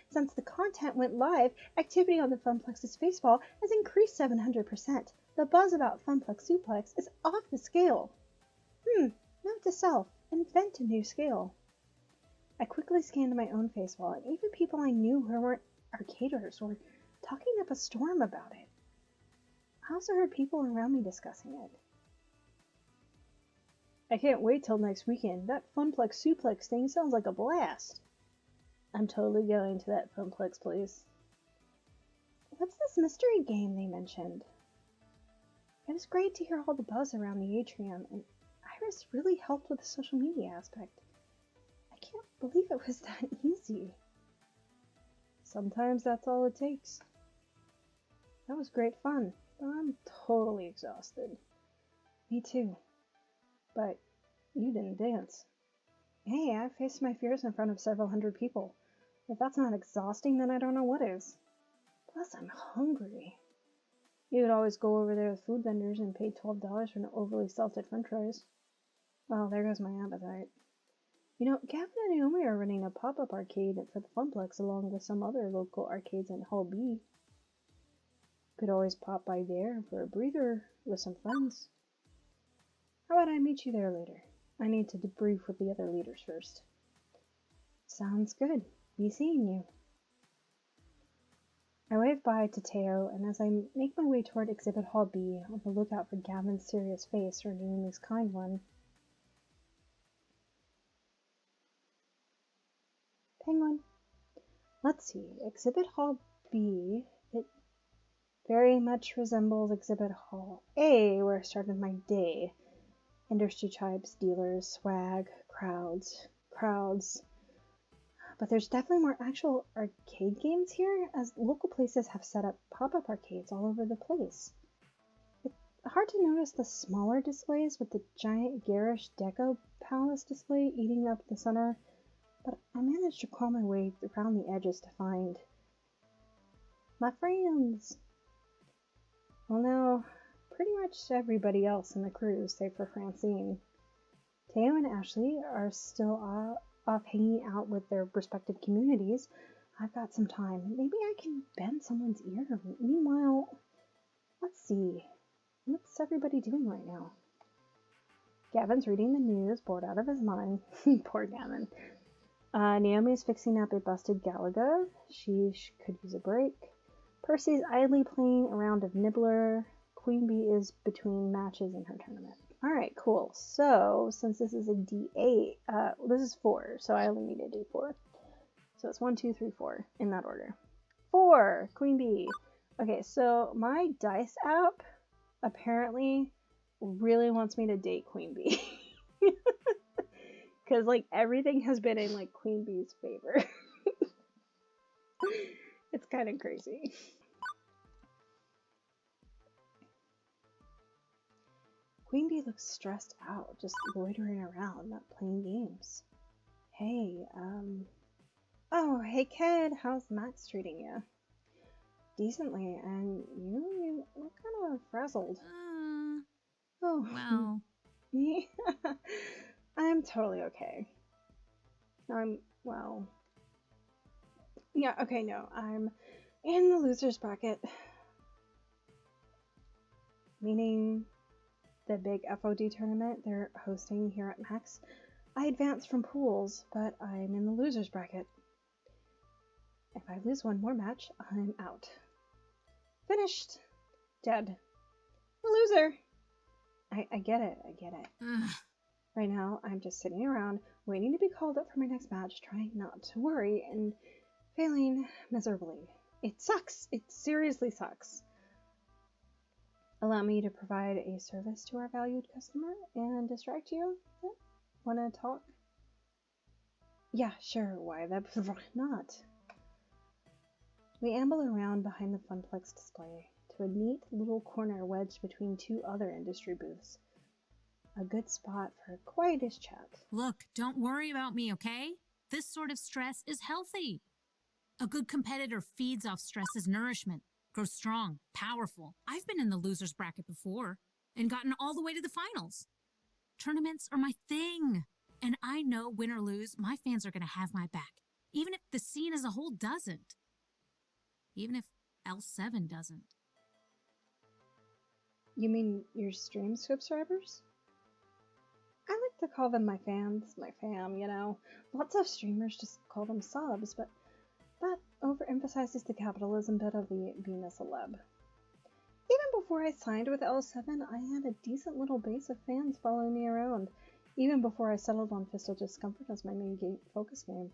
Since the content went live, activity on the Funplex's Faceball has increased 700%. The buzz about Funplex Suplex is off the scale. Note to self, invent a new scale. I quickly scanned my own Faceball, and even people I knew who weren't arcaders were talking up a storm about it. I also heard people around me discussing it. I can't wait till next weekend. That Funplex Suplex thing sounds like a blast. I'm totally going to that Funplex place. What's this mystery game they mentioned? It was great to hear all the buzz around the atrium, and Iris really helped with the social media aspect. I can't believe it was that easy. Sometimes that's all it takes. That was great fun, but I'm totally exhausted. Me too. But you didn't dance. Hey, I faced my fears in front of several hundred people. If that's not exhausting, then I don't know what is. Plus, I'm hungry. You could always go over there with food vendors and pay $12 for an overly salted french fries. Well, there goes my appetite. You know, Gavin and Naomi are running a pop-up arcade for the Funplex along with some other local arcades in Hall B. Could always pop by there for a breather with some friends. How about I meet you there later? I need to debrief with the other leaders first. Sounds good. Be seeing you. I wave bye to Teo, and as I make my way toward Exhibit Hall B, on the lookout for Gavin's serious face or Naomi's kind one. Penguin. Let's see. Exhibit Hall B. It very much resembles Exhibit Hall A, where I started my day. Industry types, dealers, swag, crowds. But there's definitely more actual arcade games here, as local places have set up pop-up arcades all over the place. It's hard to notice the smaller displays with the giant garish deco palace display eating up the center, but I managed to crawl my way around the edges to find my friends. Well, now, pretty much everybody else in the crew, save for Francine. Teo and Ashley are still off hanging out with their respective communities. I've got some time. Maybe I can bend someone's ear. Meanwhile, let's see. What's everybody doing right now? Gavin's reading the news, bored out of his mind. Poor Gavin. Naomi's fixing up a busted Galaga. She could use a break. Percy's idly playing a round of Nibbler. Queen Bee is between matches in her tournament. Alright, cool. So, since this is a D8, this is 4, so I only need a D4. So it's 1, 2, 3, 4, in that order. 4! Queen Bee. Okay, so my dice app apparently really wants me to date Queen Bee. Because, like, everything has been in, like, Queen Bee's favor. It's kind of crazy. Queen Bee looks stressed out, just loitering around, not playing games. Hey, Oh, hey kid, how's Max treating you? Decently, and you look kind of frazzled. Oh, Well... me? I'm totally okay. Well... Yeah, okay, no, I'm in the loser's bracket. Meaning the big FOD tournament they're hosting here at Max. I advanced from pools, but I'm in the loser's bracket. If I lose one more match, I'm out. Finished. Dead. A loser. I get it. Right now, I'm just sitting around, waiting to be called up for my next match, trying not to worry, and failing miserably. It sucks. It seriously sucks. Allow me to provide a service to our valued customer and distract you? Wanna talk? Yeah, sure. Why not? We amble around behind the Funplex display to a neat little corner wedged between 2 other industry booths. A good spot for a quietish chat. Look, don't worry about me, okay? This sort of stress is healthy. A good competitor feeds off stress as nourishment, grows strong, powerful. I've been in the loser's bracket before and gotten all the way to the finals. Tournaments are my thing. And I know, win or lose, my fans are going to have my back. Even if the scene as a whole doesn't. Even if L7 doesn't. You mean your stream subscribers? I like to call them my fans, my fam, you know. Lots of streamers just call them subs, but that overemphasizes the capitalism bit of the being a celeb. Even before I signed with L7, I had a decent little base of fans following me around, even before I settled on Fist of Discomfort as my main focus game.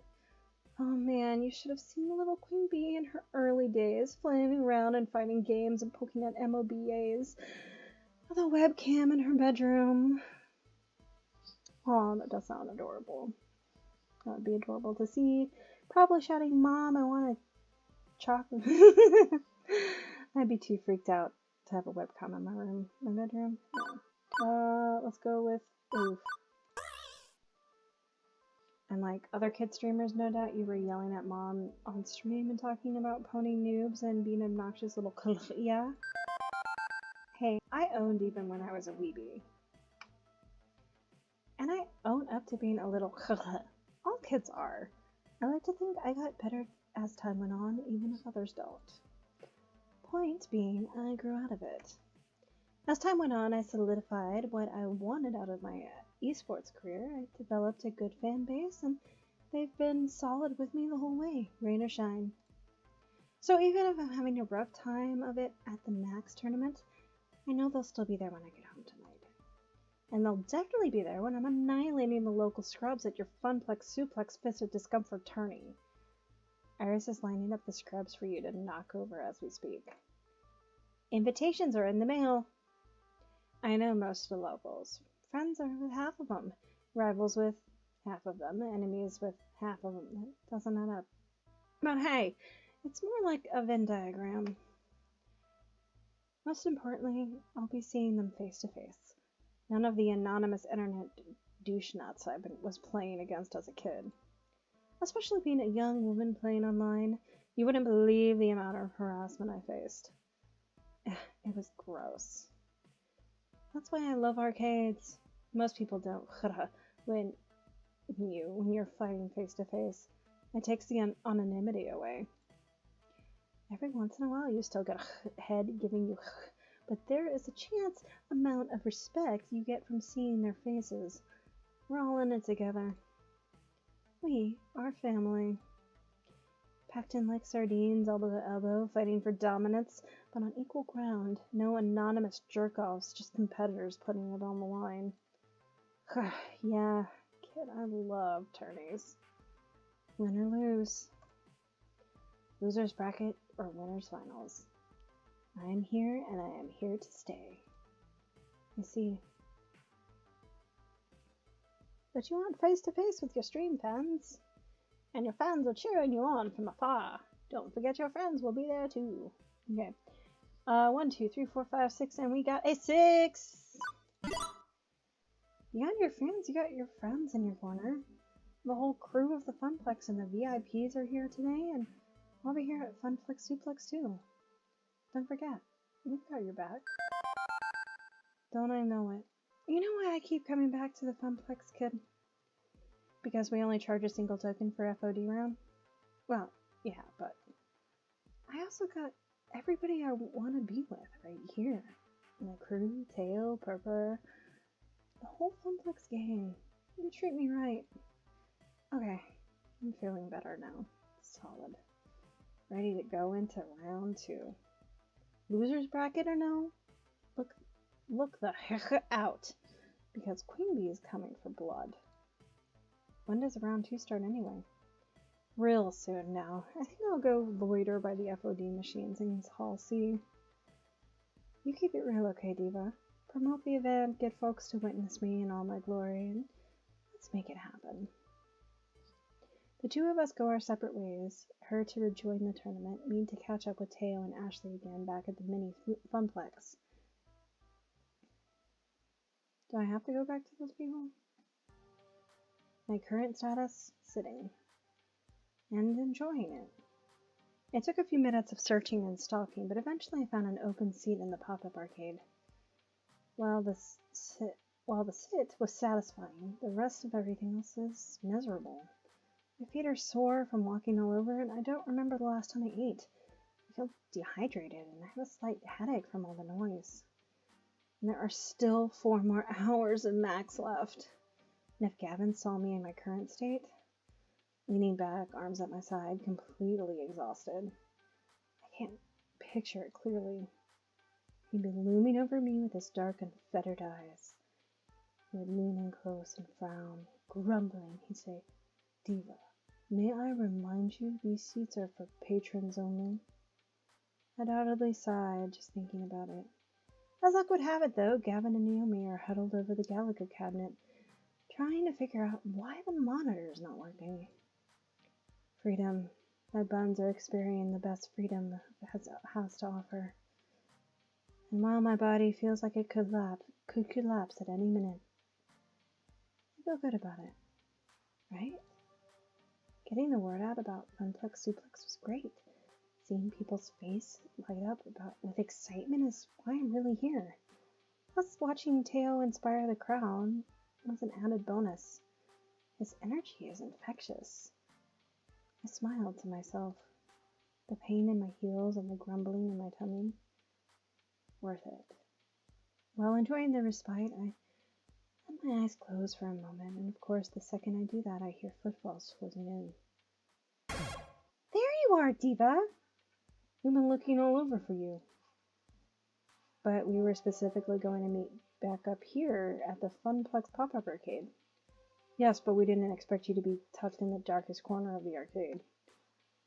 Oh man, you should have seen the little Queen Bee in her early days, flaming around and fighting games and poking at MOBAs. The webcam in her bedroom. Oh, that does sound adorable. That would be adorable to see. Probably shouting, "Mom, I want a chocolate." I'd be too freaked out to have a webcam in my bedroom. No. Let's go with oof. And like other kid streamers, no doubt you were yelling at mom on stream and talking about pony noobs and being an obnoxious little yeah. Hey, I owned even when I was a weebie. And I own up to being a little all kids are. I like to think I got better as time went on, even if others don't. Point being, I grew out of it. As time went on, I solidified what I wanted out of my esports career. I developed a good fan base, and they've been solid with me the whole way, rain or shine. So even if I'm having a rough time of it at the Max tournament, I know they'll still be there when I get home tonight. And they'll definitely be there when I'm annihilating the local scrubs at your Funplex Suplex Fist of Discomfort tourney. Iris is lining up the scrubs for you to knock over as we speak. Invitations are in the mail. I know most of the locals. Friends are with half of them. Rivals with half of them. Enemies with half of them. That doesn't add up. But hey, it's more like a Venn diagram. Most importantly, I'll be seeing them face to face. None of the anonymous internet douche nuts I was playing against as a kid. Especially being a young woman playing online, you wouldn't believe the amount of harassment I faced. It was gross. That's why I love arcades. Most people don't. when you're fighting face to face, it takes the anonymity away. Every once in a while, you still get a head giving you, but there is a chance amount of respect you get from seeing their faces. We're all in it together. We are family. Packed in like sardines, elbow to elbow, fighting for dominance, but on equal ground. No anonymous jerk-offs, just competitors putting it on the line. Yeah, kid, I love tourneys. Win or lose. Loser's bracket or winner's finals. I am here and I am here to stay. I see. But you aren't face to face with your stream fans. And your fans are cheering you on from afar. Don't forget your friends will be there too. Okay. 1, 2, 3, 4, 5, 6, and we got a 6! You got your fans, you got your friends in your corner. The whole crew of the Funplex and the VIPs are here today, and I'll be here at Funplex Suplex too. Don't forget, we've got your back. Don't I know it? You know why I keep coming back to the Funplex, kid? Because we only charge a single token for FOD round? Well, yeah, but I also got everybody I want to be with right here. My crew, Teo, Purpur, the whole Funplex gang. You treat me right. Okay, I'm feeling better now. Solid. Ready to go into round 2. Loser's bracket or no? Look the heck out. Because Queen Bee is coming for blood. When does round 2 start anyway? Real soon now. I think I'll go loiter by the FOD machines in Hall C. You keep it real, okay, Diva? Promote the event, get folks to witness me in all my glory, and let's make it happen. The two of us go our separate ways, her to rejoin the tournament, me to catch up with Teo and Ashley again back at the mini Funplex. Do I have to go back to those people? My current status? Sitting. And enjoying it. It took a few minutes of searching and stalking, but eventually I found an open seat in the pop-up arcade. While the sit was satisfying, the rest of everything else is miserable. My feet are sore from walking all over, and I don't remember the last time I ate. I feel dehydrated, and I have a slight headache from all the noise. And there are still 4 more hours of max left. And if Gavin saw me in my current state, leaning back, arms at my side, completely exhausted, I can't picture it clearly. He'd be looming over me with his dark and fettered eyes. He would lean in close and frown, grumbling. He'd say, "Diva, may I remind you these seats are for patrons only?" I'd audibly sighed, just thinking about it. As luck would have it, though, Gavin and Naomi are huddled over the Galaga cabinet, trying to figure out why the monitor is not working. Freedom. My buns are experiencing the best freedom has to offer. And while my body feels like it could collapse at any minute, I feel good about it, right? Getting the word out about Funplex Suplex was great. Seeing people's face light up with excitement is why I'm really here. Plus, watching Teo inspire the crowd was an added bonus. His energy is infectious. I smiled to myself. The pain in my heels and the grumbling in my tummy. Worth it. While enjoying the respite, I let my eyes close for a moment, and of course, the second I do that, I hear footfalls closing in. There you are, Diva! We've been looking all over for you. But we were specifically going to meet back up here at the Funplex pop-up arcade. Yes, but we didn't expect you to be tucked in the darkest corner of the arcade.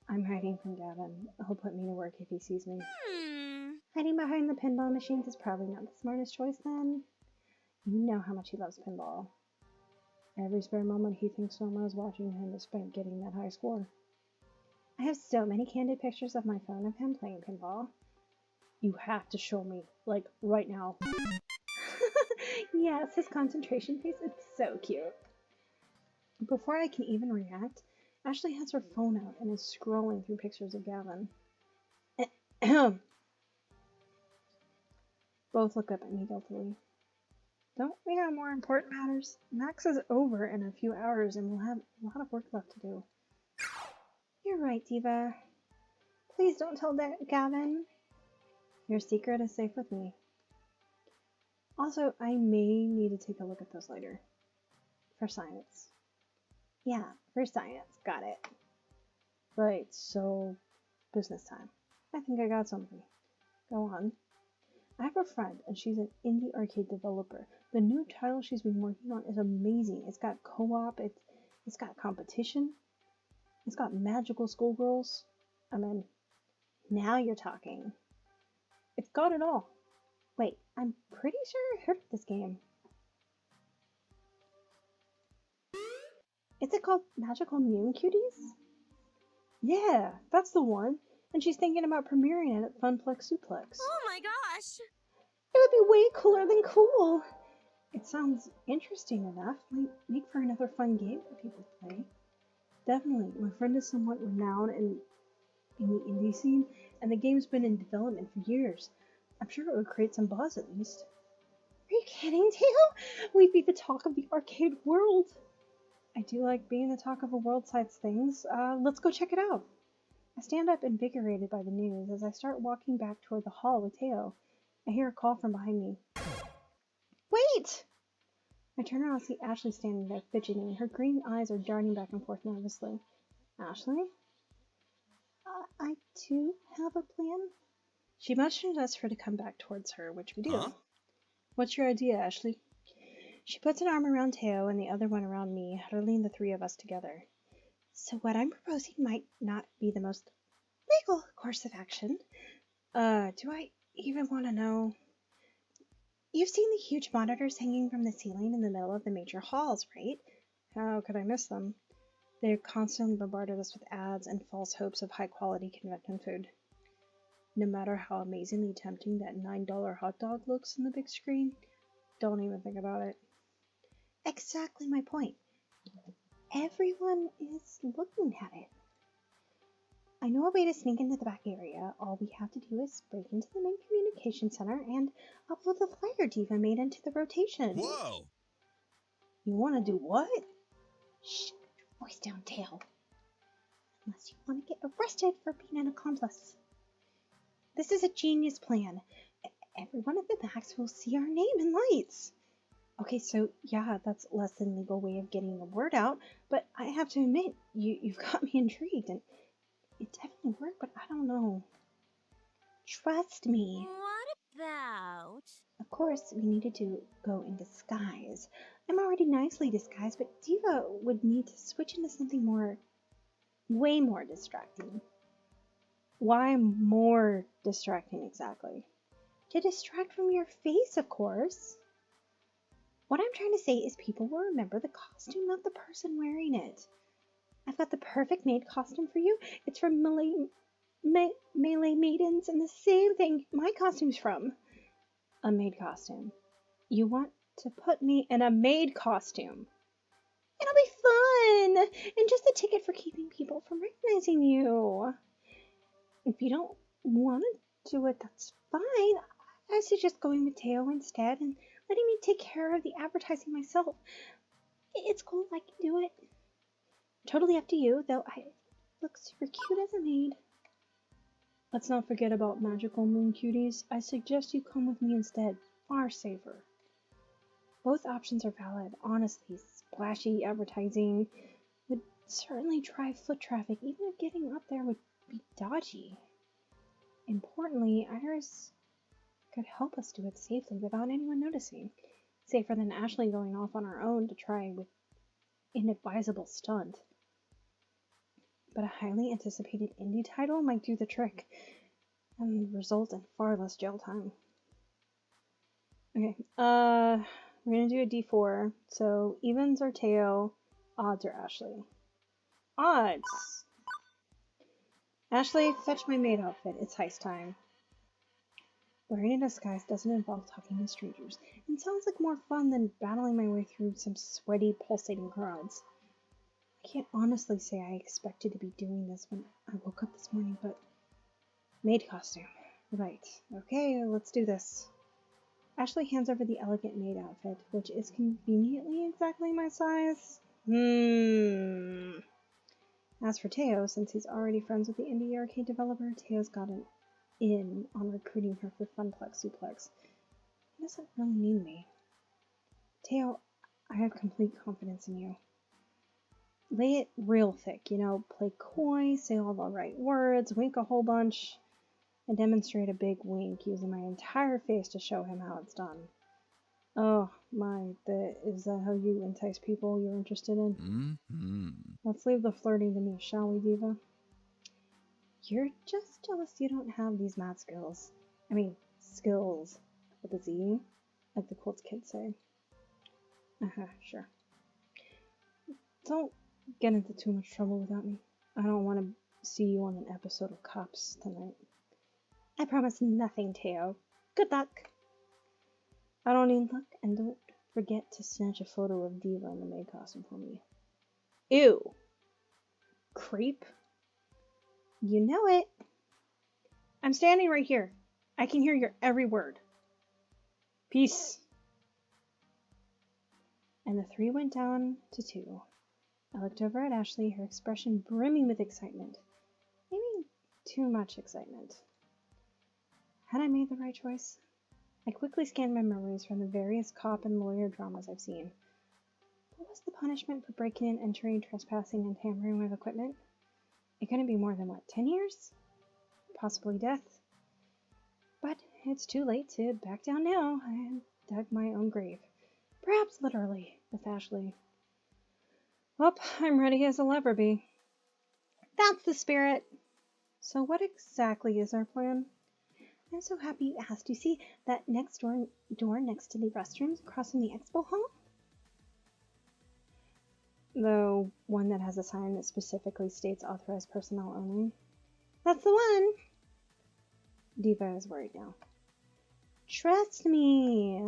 I'm hiding from Gavin. He'll put me to work if he sees me. Hiding behind the pinball machines is probably not the smartest choice then. You know how much he loves pinball. Every spare moment he thinks Soma is watching him is spent getting that high score. I have so many candid pictures of my phone of him playing pinball. You have to show me, like, right now. Yes, his concentration face is so cute. Before I can even react, Ashley has her phone out and is scrolling through pictures of Gavin. Both look up at me guiltily. Don't we have more important matters? Max is over in a few hours and we'll have a lot of work left to do. You're right, Diva. Please don't tell Gavin. Your secret is safe with me. Also, I may need to take a look at those later. For science. Yeah, for science. Got it. Right, so business time. I think I got something. Go on. I have a friend, and she's an indie arcade developer. The new title she's been working on is amazing. It's got co-op, it's got competition, it's got magical schoolgirls. I mean, now you're talking. It's got it all. Wait, I'm pretty sure I heard of this game. Is it called Magical Mune Cuties? Yeah, that's the one. And she's thinking about premiering it at Funplex Suplex. Oh my gosh! It would be way cooler than cool. It sounds interesting enough. Might make for another fun game for people to play. Definitely. My friend is somewhat renowned in the indie scene, and the game's been in development for years. I'm sure it would create some buzz at least. Are you kidding, Teo? We'd be the talk of the arcade world. I do like being the talk of a world sides things. Let's go check it out. I stand up invigorated by the news as I start walking back toward the hall with Teo. I hear a call from behind me. Wait! I turn around and see Ashley standing there fidgeting. Her green eyes are darting back and forth nervously. Ashley? I too have a plan? She motions us for to come back towards her, which we do. Huh? What's your idea, Ashley? She puts an arm around Teo and the other one around me, huddling the three of us together. So what I'm proposing might not be the most legal course of action. Do I even want to know? You've seen the huge monitors hanging from the ceiling in the middle of the major halls, right? How could I miss them? They're constantly bombarded us with ads and false hopes of high-quality convention food. No matter how amazingly tempting that $9 hot dog looks on the big screen, don't even think about it. Exactly my point. Everyone is looking at it. I know a way to sneak into the back area. All we have to do is break into the main communication center and upload the flyer Diva made into the rotation. Whoa! You want to do what? Shh, voice down, Tail. Unless you want to get arrested for being an accomplice. This is a genius plan. Everyone at the Max will see our name in lights. Okay, so yeah, that's less than legal way of getting the word out, but I have to admit, you've got me intrigued, and it definitely worked, but I don't know. Trust me. What about? Of course, we needed to go in disguise. I'm already nicely disguised, but Diva would need to switch into something way more distracting. Why more distracting exactly? To distract from your face, of course. What I'm trying to say is people will remember the costume, not the person wearing it. I've got the perfect maid costume for you. It's from Melee Maidens, and the same thing my costume's from. A maid costume. You want to put me in a maid costume? It'll be fun! And just a ticket for keeping people from recognizing you. If you don't want to do it, that's fine. I suggest going with Teo instead and letting me take care of the advertising myself. It's cool, I can do it. Totally up to you, though I look super cute as a maid. Let's not forget about magical moon cuties. I suggest you come with me instead. Far safer. Both options are valid. Honestly, splashy advertising would certainly drive foot traffic, even if getting up there would be dodgy. Importantly, Iris could help us do it safely without anyone noticing. Safer than Ashley going off on her own to try with inadvisable stunt. But a highly anticipated indie title might do the trick and result in far less jail time. Okay, we're gonna do a D4. So evens are Teo, odds are Ashley. Odds! Ashley, fetch my maid outfit. It's heist time. Wearing a disguise doesn't involve talking to strangers, and sounds like more fun than battling my way through some sweaty, pulsating crowds. I can't honestly say I expected to be doing this when I woke up this morning, but maid costume. Right. Okay, let's do this. Ashley hands over the elegant maid outfit, which is conveniently exactly my size. As for Teo, since he's already friends with the indie arcade developer, Teo's got an in on recruiting her for Funplex Suplex. He doesn't really need me. Teo, I have complete confidence in you. Lay it real thick, play coy, say all the right words, wink a whole bunch, and demonstrate a big wink using my entire face to show him how it's done. Oh, is that how you entice people you're interested in? Let's leave the flirting to me, shall we, Diva? You're just jealous you don't have these math skills. I mean, skills with a Z, like the Colts kids say. Sure. Don't get into too much trouble without me. I don't want to see you on an episode of Cops tonight. I promise nothing, Teo. Good luck. I don't need luck, and don't forget to snatch a photo of Diva in the maid costume for me. Ew. Creep. You know it. I'm standing right here. I can hear your every word. Peace. And the three went down to 2. I looked over at Ashley, her expression brimming with excitement. Maybe too much excitement. Had I made the right choice? I quickly scanned my memories from the various cop and lawyer dramas I've seen. What was the punishment for breaking and entering, trespassing, and tampering with equipment? It couldn't be more than, 10 years? Possibly death. But it's too late to back down now. I dug my own grave. Perhaps literally, with Ashley. Well, I'm ready as I'll ever be. That's the spirit. So what exactly is our plan? I'm so happy you asked. You see that next door next to the restrooms across from the expo hall? The one that has a sign that specifically states authorized personnel only? That's the one! Diva is worried now. Trust me!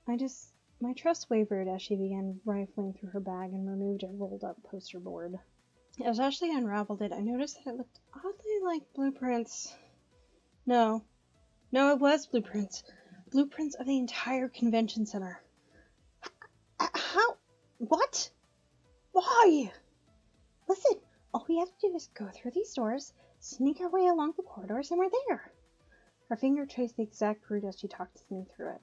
My trust wavered as she began rifling through her bag and removed a rolled-up poster board. As Ashley unraveled it, I noticed that it looked oddly like blueprints. No, it was blueprints. Blueprints of the entire convention center. How? What? Why? Listen, all we have to do is go through these doors, sneak our way along the corridors, and we're there. Her finger traced the exact route as she talked me through it.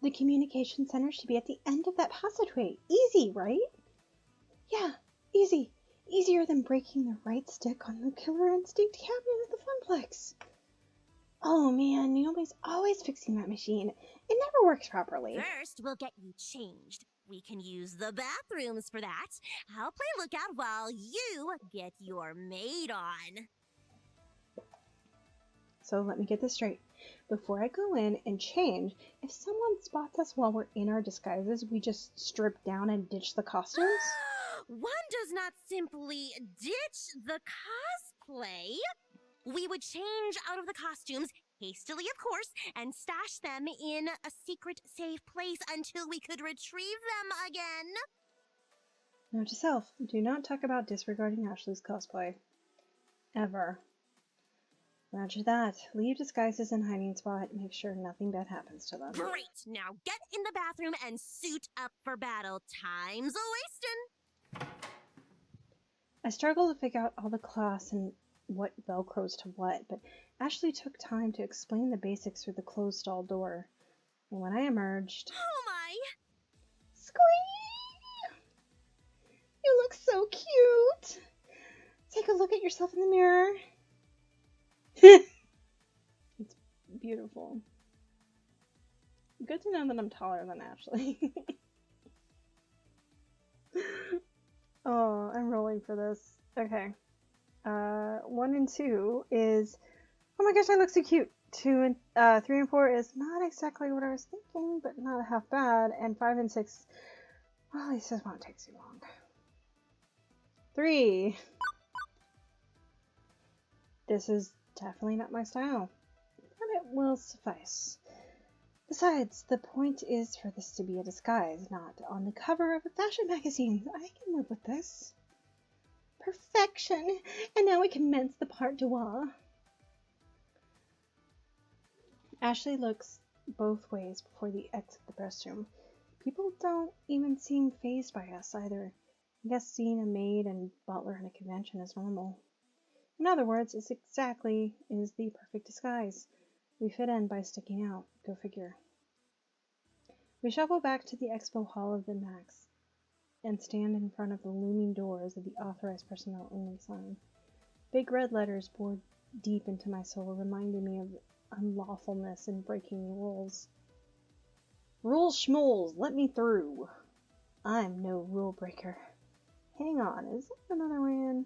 The communication center should be at the end of that passageway. Easy, right? Yeah, easy. Easier than breaking the right stick on the Killer Instinct cabinet at the Funplex. Oh man, Naomi's always fixing that machine. It never works properly. First, we'll get you changed. We can use the bathrooms for that. I'll play lookout while you get your maid on. So let me get this straight. Before I go in and change, if someone spots us while we're in our disguises, we just strip down and ditch the costumes? One does not simply ditch the cosplay. We would change out of the costumes, hastily of course, and stash them in a secret safe place until we could retrieve them again. Note to self, do not talk about disregarding Ashley's cosplay. Ever. Roger that. Leave disguises in hiding spot. Make sure nothing bad happens to them. Great! Now get in the bathroom and suit up for battle. Time's a-wastin'. I struggled to figure out all the class and what velcros to what, but Ashley took time to explain the basics through the closed stall door. And when I emerged... Oh my! Squee! You look so cute! Take a look at yourself in the mirror. It's beautiful. Good to know that I'm taller than Ashley. Oh, I'm rolling for this. Okay. 1 and 2 is, oh my gosh, I look so cute. 3 and 4 is not exactly what I was thinking, but not half bad. And 5 and 6, well, at least this won't take too long. 3. This is definitely not my style, but it will suffice. Besides, the point is for this to be a disguise, not on the cover of a fashion magazine. I can live with this. Perfection! And now we commence the part deux. Ashley looks both ways before they exit the restroom. People don't even seem fazed by us either. I guess seeing a maid and butler in a convention is normal. In other words, it's exactly is the perfect disguise. We fit in by sticking out. Go figure. We shuffle back to the expo hall of the Max and stand in front of the looming doors of the authorized personnel only sign. Big red letters bored deep into my soul, reminding me of unlawfulness in breaking the rules. Rules schmools, let me through. I'm no rule breaker. Hang on, is there another way in?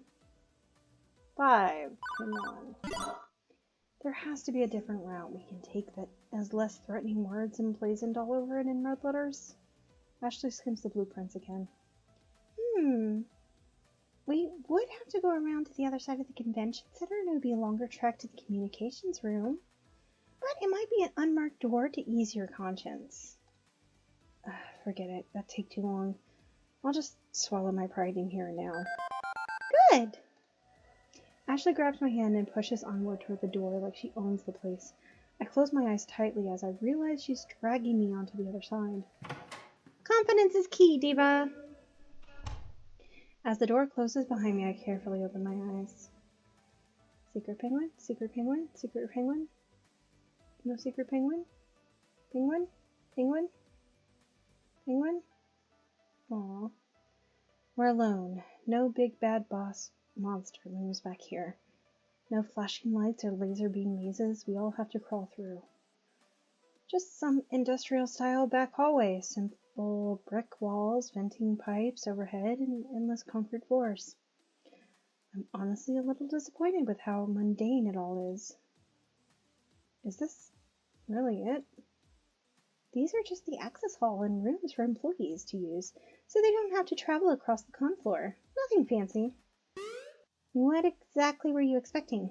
5. Come on. There has to be a different route we can take that has less threatening words emblazoned all over it in red letters. Ashley skims the blueprints again. We would have to go around to the other side of the convention center and it would be a longer trek to the communications room. But it might be an unmarked door to ease your conscience. Forget it. That'd take too long. I'll just swallow my pride in here and now. Good! Ashley grabs my hand and pushes onward toward the door like she owns the place. I close my eyes tightly as I realize she's dragging me onto the other side. Confidence is key, Diva! As the door closes behind me, I carefully open my eyes. Secret penguin? Secret penguin? Secret penguin? No secret penguin? Penguin? Penguin? Penguin? Aww. We're alone. No big bad boss monster looms back here. No flashing lights or laser beam mazes we all have to crawl through. Just some industrial style back hallway, simple brick walls, venting pipes overhead, and endless concrete floors. I'm honestly a little disappointed with how mundane it all is. Is this really it? These are just the access hall and rooms for employees to use, so they don't have to travel across the con floor. Nothing fancy. What exactly were you expecting?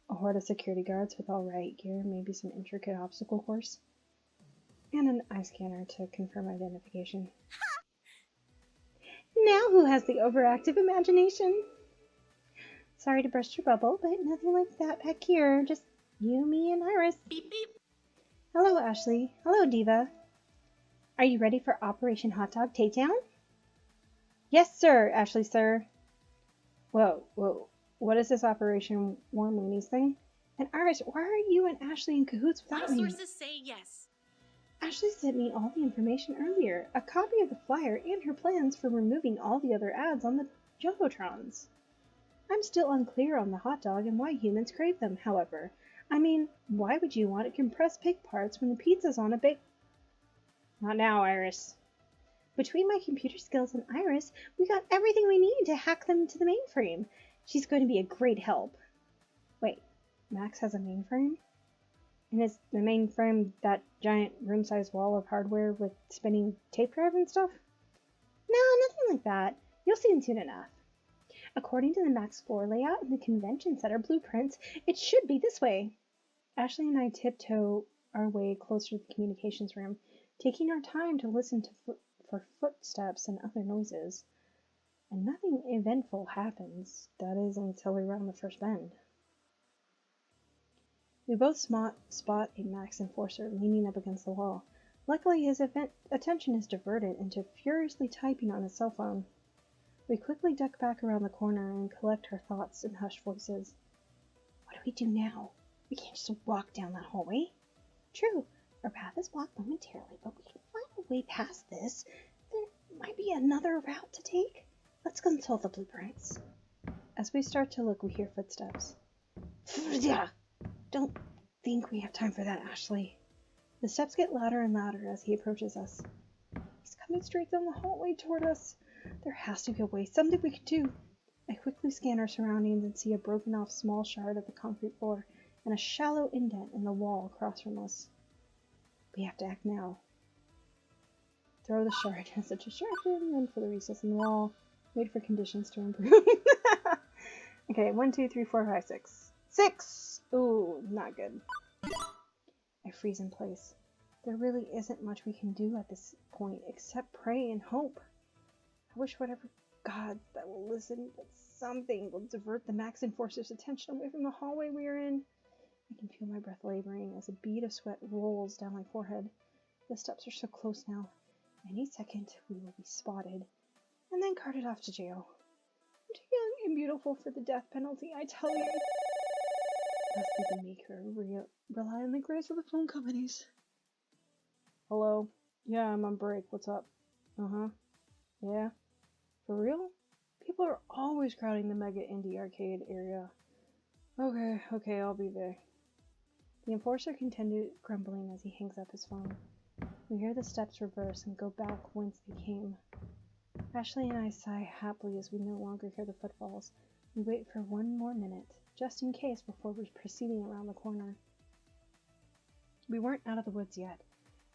A horde of security guards with all riot gear, maybe some intricate obstacle course, and an eye scanner to confirm identification. Now who has the overactive imagination? Sorry to burst your bubble, but nothing like that back here. Just you, me, and Iris. Beep beep. Hello, Ashley. Hello, Diva. Are you ready for Operation Hot Dog Takedown? Yes, sir, Ashley, sir. Whoa. What is this Operation Warm Weenies thing? And Iris, why are you and Ashley in cahoots without me? Sources say yes. Ashley sent me all the information earlier, a copy of the flyer and her plans for removing all the other ads on the Jumbotrons. I'm still unclear on the hot dog and why humans crave them, however. I mean, why would you want to compress pig parts when the pizza's on a bake? Not now, Iris. Between my computer skills and Iris, we got everything we need to hack them to the mainframe. She's going to be a great help. Wait, Max has a mainframe? And is the mainframe that giant room-sized wall of hardware with spinning tape drive and stuff? No, nothing like that. You'll see soon enough. According to the Max floor layout and the convention center blueprints, it should be this way. Ashley and I tiptoe our way closer to the communications room, taking our time to listen for footsteps and other noises. And nothing eventful happens, that is, until we round the first bend. We both spot a Max enforcer leaning up against the wall. Luckily, his attention is diverted into furiously typing on his cell phone. We quickly duck back around the corner and collect our thoughts in hushed voices. What do we do now? We can't just walk down that hallway. True, our path is blocked momentarily, but we can find a way past this. There might be another route to take. Let's consult the blueprints. As we start to look, we hear footsteps. Don't think we have time for that, Ashley. The steps get louder and louder as he approaches us. He's coming straight down the hallway toward us. There has to be a way, something we can do. I quickly scan our surroundings and see a broken off small shard of the concrete floor and a shallow indent in the wall across from us. We have to act now. Throw the shard as a distraction, then for the recess in the wall. Wait for conditions to improve. Okay, 1, 2, 3, 4, 5, 6. 6! Ooh, not good. I freeze in place. There really isn't much we can do at this point except pray and hope. I wish whatever God that will listen, but something will divert the Max Enforcer's attention away from the hallway we are in. I can feel my breath laboring as a bead of sweat rolls down my forehead. The steps are so close now. Any second, we will be spotted, and then carted off to jail. I'm too young and beautiful for the death penalty, I tell you. Lest we make her rely on the grace of the phone companies. Hello? Yeah, I'm on break. What's up? Uh-huh. Yeah? For real? People are always crowding the Mega Indie Arcade area. Okay, I'll be there. The enforcer continued grumbling as he hangs up his phone. We hear the steps reverse and go back whence they came. Ashley and I sigh happily as we no longer hear the footfalls. We wait for one more minute, just in case, before we're proceeding around the corner. We weren't out of the woods yet.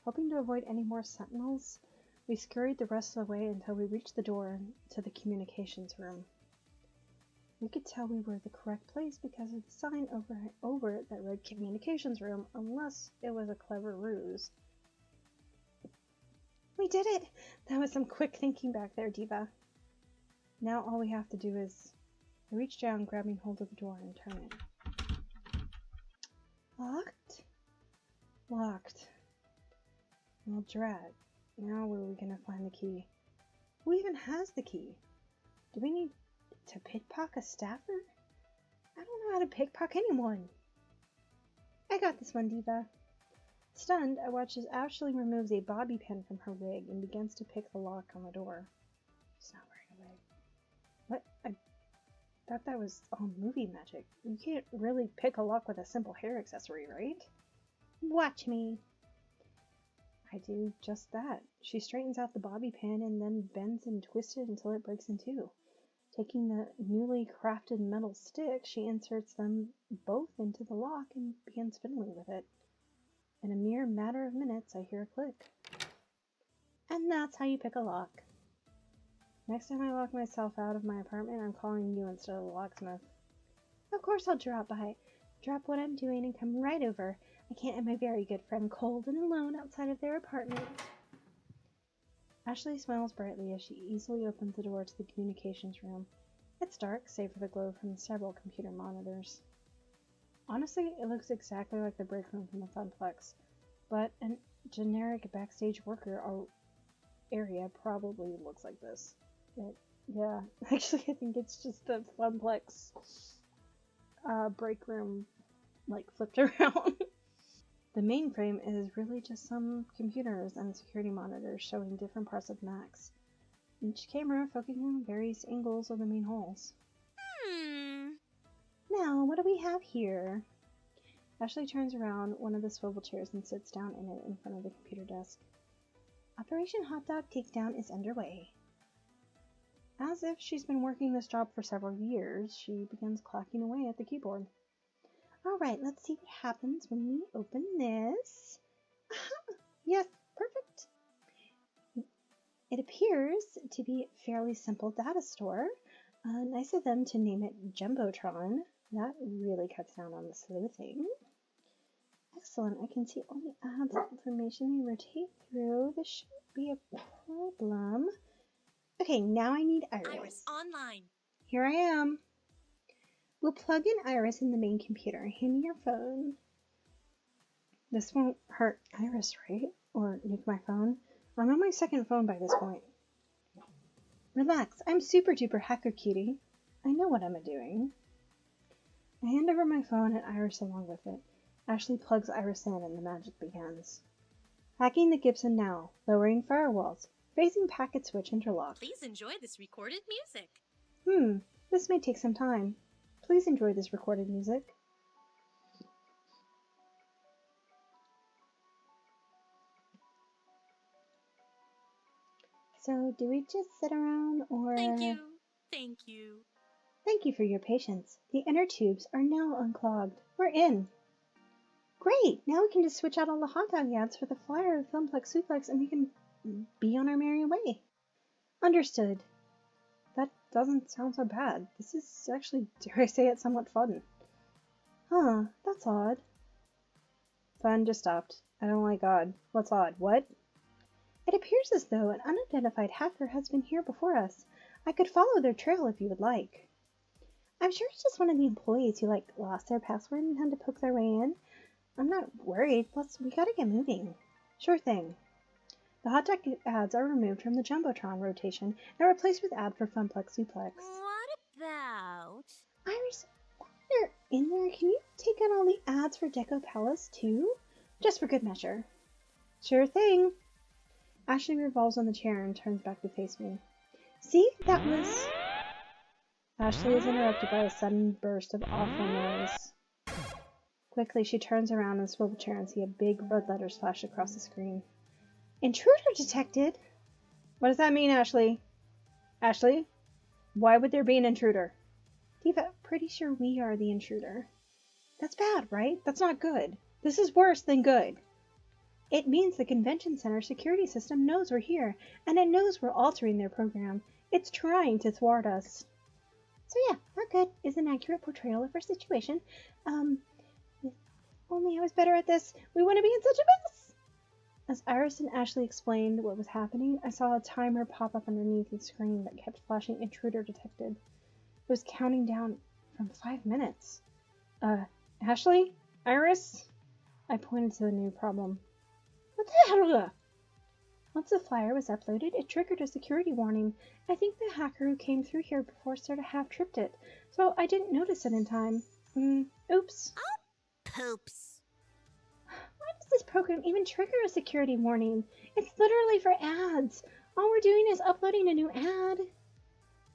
Hoping to avoid any more sentinels, we scurried the rest of the way until we reached the door to the communications room. We could tell we were the correct place because of the sign over it that read communications room, unless it was a clever ruse. We did it! That was some quick thinking back there, Diva. Now all we have to do is... I reach down, grabbing hold of the door and turn it. Locked? Locked. Well, drat. Now where are we gonna find the key? Who even has the key? Do we need to pickpocket a staffer? I don't know how to pickpocket anyone. I got this one, Diva. Stunned, I watch as Ashley removes a bobby pin from her wig and begins to pick the lock on the door. She's not wearing a wig. What? I thought that was all movie magic. You can't really pick a lock with a simple hair accessory, right? Watch me. I do just that. She straightens out the bobby pin and then bends and twists it until it breaks in two. Taking the newly crafted metal stick, she inserts them both into the lock and begins fiddling with it. In a mere matter of minutes, I hear a click. And that's how you pick a lock. Next time I lock myself out of my apartment, I'm calling you instead of the locksmith. Of course I'll drop by. Drop what I'm doing and come right over. I can't have my very good friend cold and alone outside of their apartment. Ashley smiles brightly as she easily opens the door to the communications room. It's dark, save for the glow from several computer monitors. Honestly, it looks exactly like the break room from the Funplex, but a generic backstage worker area probably looks like this. Yeah, actually I think it's just the Funplex break room, like, flipped around. The mainframe is really just some computers and security monitors showing different parts of Max, each camera focusing on various angles of the main halls. Now, what do we have here? Ashley turns around one of the swivel chairs and sits down in it in front of the computer desk. Operation Hot Dog Takedown is underway. As if she's been working this job for several years, she begins clacking away at the keyboard. Alright, let's see what happens when we open this. Yes, perfect. It appears to be a fairly simple data store. Nice of them to name it Jumbotron. That really cuts down on the sleuthing. Excellent, I can see all the ads and information they rotate through. This shouldn't be a problem. Okay, now I need Iris. Iris online. Here I am. We'll plug in Iris in the main computer. Hand me your phone. This won't hurt Iris, right? Or nuke my phone? I'm on my second phone by this point. Relax, I'm super duper hacker cutie. I know what I'm doing. I hand over my phone and Iris along with it. Ashley plugs Iris in and the magic begins. Hacking the Gibson now. Lowering firewalls. Phasing packet switch interlock. Please enjoy this recorded music. This may take some time. Please enjoy this recorded music. So, do we just sit around, or... Thank you. Thank you. Thank you for your patience. The inner tubes are now unclogged. We're in. Great! Now we can just switch out all the hot dog ads for the flyer, Thumplex, Suplex, and we can be on our merry way. Understood. That doesn't sound so bad. This is actually, dare I say it, somewhat fun. Huh, that's odd. Fun just stopped. I don't like odd. What's odd? What? It appears as though an unidentified hacker has been here before us. I could follow their trail if you would like. I'm sure it's just one of the employees who, like, lost their password and had to poke their way in. I'm not worried, plus we gotta get moving. Sure thing. The hot dog ads are removed from the Jumbotron rotation and replaced with ad for Funplex Suplex. What about... Iris, while you're in there, can you take out all the ads for Deco Palace too? Just for good measure. Sure thing. Ashley revolves on the chair and turns back to face me. See, that was... Ashley is interrupted by a sudden burst of awful noise. Quickly, she turns around in the swivel chair and sees a big red letters flash across the screen. Intruder detected? What does that mean, Ashley? Ashley? Why would there be an intruder? Diva, pretty sure we are the intruder. That's bad, right? That's not good. This is worse than good. It means the convention center security system knows we're here, and it knows we're altering their program. It's trying to thwart us. So yeah, not good is an accurate portrayal of our situation. If only I was better at this, we wouldn't be in such a mess. As Iris and Ashley explained what was happening, I saw a timer pop up underneath the screen that kept flashing intruder detected. It was counting down from 5 minutes. Ashley? Iris? I pointed to the new problem. What the hell? Once the flyer was uploaded, it triggered a security warning. I think the hacker who came through here before sort of half-tripped it, so I didn't notice it in time. Oops. Poops. Why does this program even trigger a security warning? It's literally for ads. All we're doing is uploading a new ad.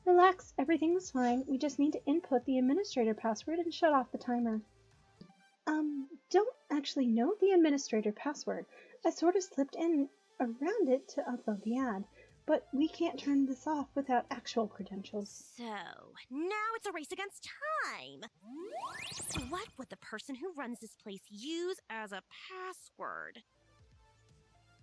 Relax, everything was fine. We just need to input the administrator password and shut off the timer. Don't actually know the administrator password. I sort of slipped in around it to upload the ad, but we can't turn this off without actual credentials. So, now it's a race against time. What would the person who runs this place use as a password?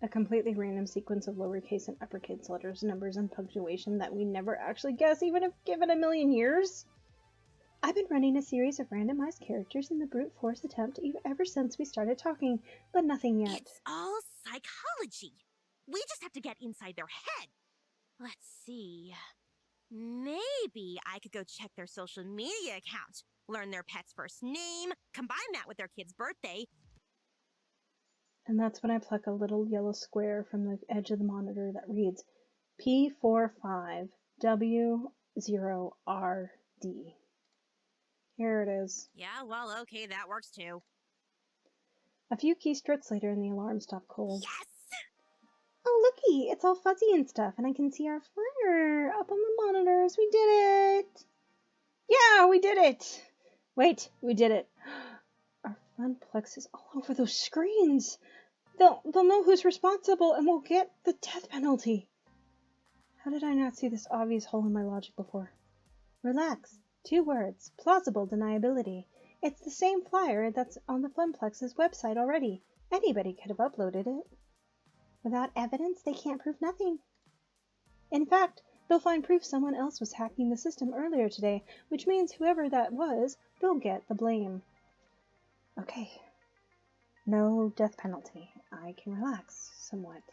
A completely random sequence of lowercase and uppercase letters, numbers, and punctuation that we never actually guess even if given a million years? I've been running a series of randomized characters in the brute force attempt ever since we started talking, but nothing yet. It's all psychology. We just have to get inside their head. Let's see. Maybe I could go check their social media account, learn their pet's first name, combine that with their kid's birthday. And that's when I pluck a little yellow square from the edge of the monitor that reads P45W0RD. Here it is. Yeah, well, okay, that works too. A few keystrokes later and the alarm stopped cold. Yes! Oh, looky! It's all fuzzy and stuff, and I can see our flyer up on the monitors. We did it! Yeah, we did it! Wait, we did it. Our Funplex is all over those screens. They'll know who's responsible, and we'll get the death penalty. How did I not see this obvious hole in my logic before? Relax. 2 words. Plausible deniability. It's the same flyer that's on the Funplex's website already. Anybody could have uploaded it. Without evidence, they can't prove nothing. In fact, they'll find proof someone else was hacking the system earlier today, which means whoever that was, they'll get the blame. Okay. No death penalty. I can relax somewhat.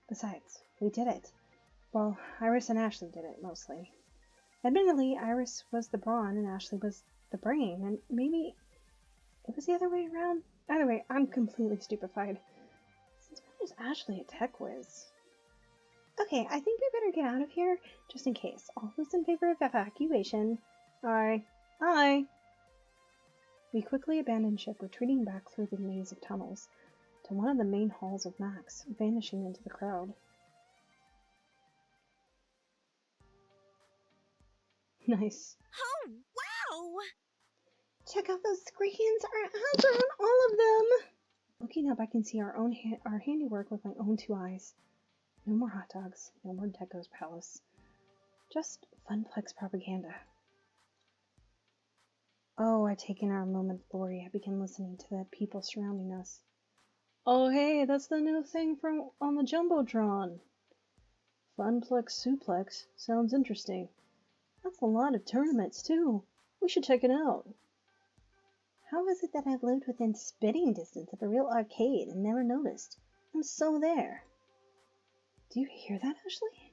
Besides, we did it. Well, Iris and Ashley did it, mostly. Admittedly, Iris was the brawn and Ashley was the brain, and maybe it was the other way around. Either way, I'm completely stupefied. Since when is Ashley a tech whiz? Okay, I think we better get out of here, just in case. All those in favor of evacuation? Aye. Aye. We quickly abandoned ship, retreating back through the maze of tunnels to one of the main halls of Max, vanishing into the crowd. Nice. Oh, wow! Check out those screens! Our ads are on all of them! Looking up, I can see our handiwork with my own 2 eyes. No more hot dogs, no more Deco's Palace. Just Funplex propaganda. Oh, I take in our moment of glory. I begin listening to the people surrounding us. Oh, hey, that's the new thing from on the Jumbotron. Funplex Suplex. Sounds interesting. That's a lot of tournaments, too. We should check it out. How is it that I've lived within spitting distance of a real arcade and never noticed? I'm so there. Do you hear that, Ashley?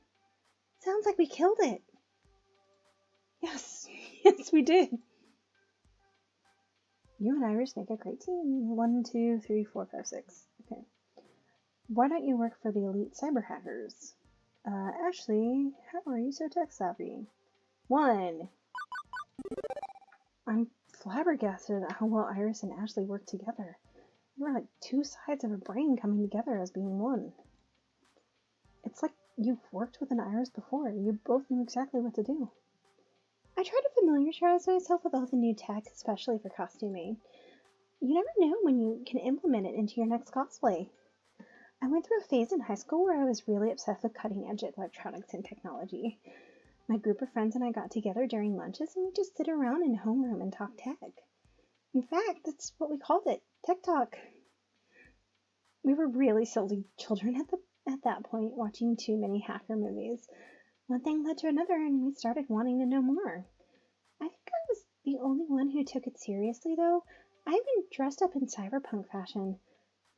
Sounds like we killed it. Yes, yes, we did. You and Iris make a great team. 1, 2, 3, 4, 5, 6. Okay. Why don't you work for the elite cyber hackers? Ashley, how are you so tech savvy? 1. I'm flabbergasted at how well Iris and Ashley work together. We're like two sides of a brain coming together as being one. It's like you've worked with an Iris before. You both knew exactly what to do. I try to familiarize myself with all the new tech, especially for costuming. You never know when you can implement it into your next cosplay. I went through a phase in high school where I was really obsessed with cutting-edge electronics and technology. My group of friends and I got together during lunches and we'd just sit around in homeroom and talk tech. In fact, that's what we called it, Tech Talk. We were really silly children at that point, watching too many hacker movies. One thing led to another and we started wanting to know more. I think I was the only one who took it seriously, though. I even dressed up in cyberpunk fashion.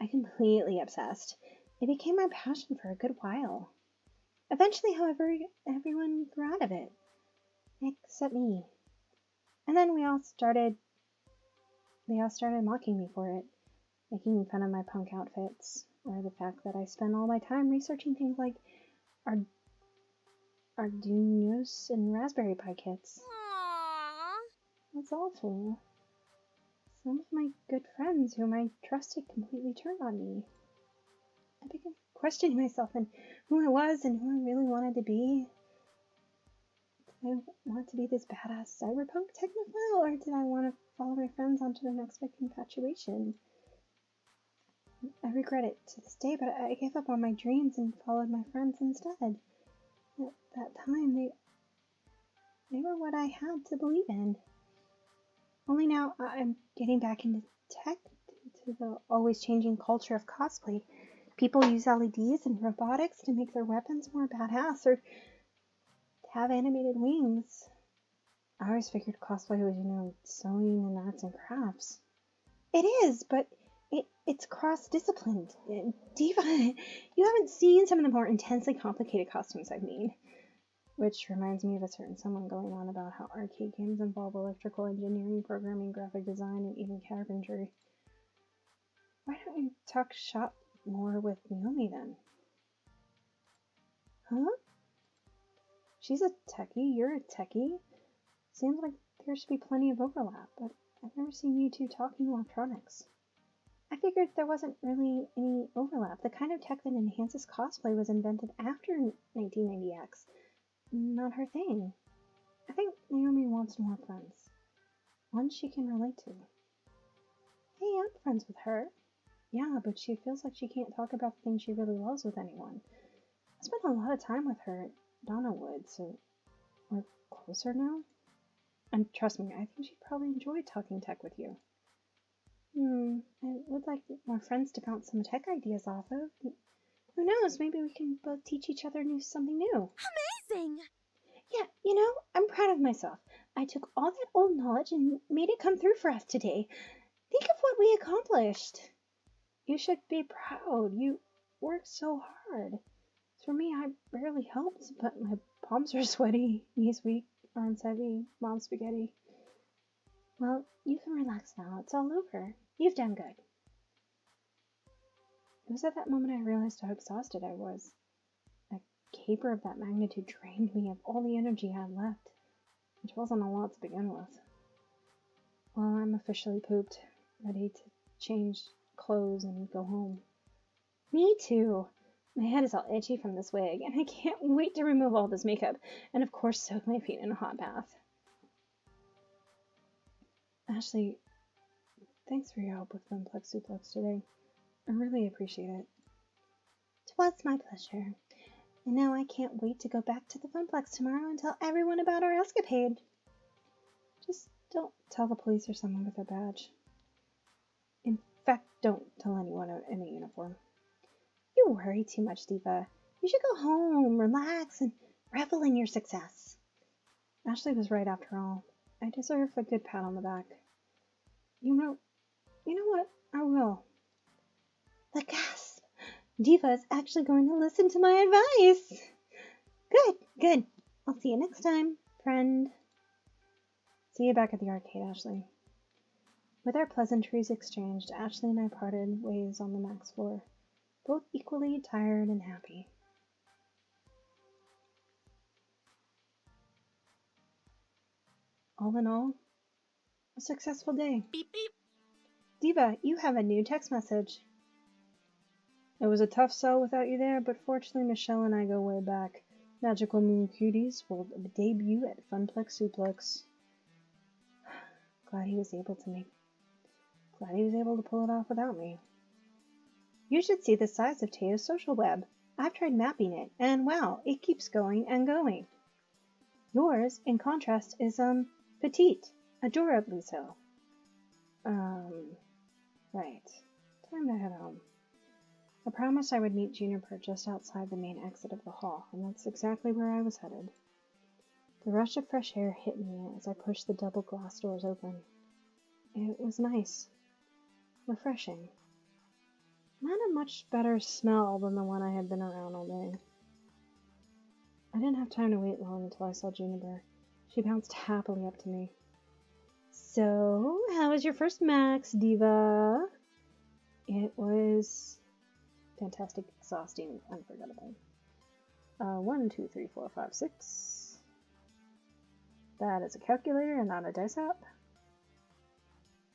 I completely obsessed. It became my passion for a good while. Eventually, however, everyone grew out of it. Except me. And then they all started mocking me for it, making fun of my punk outfits, or the fact that I spend all my time researching things like Arduinos and Raspberry Pi kits. Aww. That's awful. Some of my good friends whom I trusted completely turned on me. I began questioning myself and who I was and who I really wanted to be. Did I want to be this badass cyberpunk technophile, or did I want to follow my friends onto their next big infatuation? I regret it to this day, but I gave up on my dreams and followed my friends instead. At that time, they were what I had to believe in. Only now I'm getting back into tech due to the always changing culture of cosplay. People use LEDs and robotics to make their weapons more badass or to have animated wings. I always figured cosplay was, sewing and arts and crafts. It is, but it's cross-disciplined. Diva, you haven't seen some of the more intensely complicated costumes I've made. Which reminds me of a certain someone going on about how arcade games involve electrical engineering, programming, graphic design, and even carpentry. Why don't you talk shop more with Naomi then? Huh? She's a techie, you're a techie. Seems like there should be plenty of overlap, but I've never seen you two talking electronics. I figured there wasn't really any overlap. The kind of tech that enhances cosplay was invented after 1990X. Not her thing. I think Naomi wants more friends. One she can relate to. Hey, I'm friends with her. Yeah, but she feels like she can't talk about the things she really loves with anyone. I spent a lot of time with her at Donnawood, so we're closer now. And trust me, I think she'd probably enjoy talking tech with you. I would like more friends to bounce some tech ideas off of. Who knows, maybe we can both teach each other something new. Amazing! Yeah, I'm proud of myself. I took all that old knowledge and made it come through for us today. Think of what we accomplished. You should be proud. You worked so hard. For me, I barely helped, but my palms are sweaty, knees weak, arms heavy, mom's spaghetti. Well, you can relax now. It's all over. You've done good. It was at that moment I realized how exhausted I was. A caper of that magnitude drained me of all the energy I had left, which wasn't a lot to begin with. Well, I'm officially pooped, ready to change clothes and go home. Me too. My head is all itchy from this wig, and I can't wait to remove all this makeup, and of course soak my feet in a hot bath. Ashley, thanks for your help with Funplex Suplex today. I really appreciate it. It was my pleasure. And now I can't wait to go back to the Funplex tomorrow and tell everyone about our escapade. Just don't tell the police or someone with a badge. In fact, don't tell anyone in a uniform. You worry too much, Diva. You should go home, relax, and revel in your success. Ashley was right after all. I deserve a good pat on the back. You know what? I will. The gasp! Diva is actually going to listen to my advice. Good. I'll see you next time, friend. See you back at the arcade, Ashley. With our pleasantries exchanged, Ashley and I parted ways on the Max floor, both equally tired and happy. All in all, a successful day. Beep beep. Diva, you have a new text message. It was a tough sell without you there, but fortunately Michelle and I go way back. Magical Moon Cuties will debut at Funplex Suplex. Glad he was able to pull it off without me. You should see the size of Tayo's social web. I've tried mapping it, and wow, it keeps going and going. Yours, in contrast, is, petite, adorably so. Right. Time to head home. I promised I would meet Juniper just outside the main exit of the hall, and that's exactly where I was headed. The rush of fresh air hit me as I pushed the double glass doors open. It was nice. Refreshing. Not a much better smell than the one I had been around all day. I didn't have time to wait long until I saw Juniper. She bounced happily up to me. So, how was your first Max, Diva? It was fantastic, exhausting, unforgettable. 1, 2, 3, 4, 5, 6. That is a calculator and not a dice app.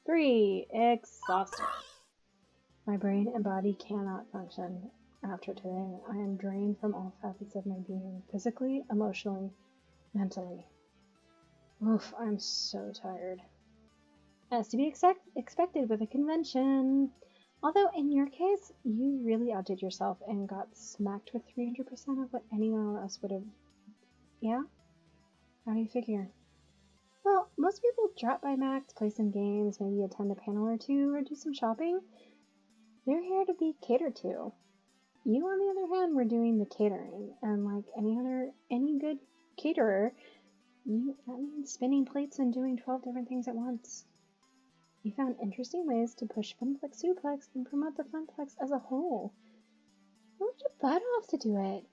3. Exhausted. My brain and body cannot function after today. I am drained from all facets of my being, physically, emotionally, mentally. Oof, I'm so tired. As to be expected with a convention. Although in your case, you really outdid yourself and got smacked with 300% of what anyone else would have. Yeah? How do you figure? Well, most people drop by Max, play some games, maybe attend a panel or two, or do some shopping. They're here to be catered to. You, on the other hand, were doing the catering, and like any good caterer, that means spinning plates and doing 12 different things at once. You found interesting ways to push Funplex Suplex and promote the Funplex as a whole. You worked your butt off to do it.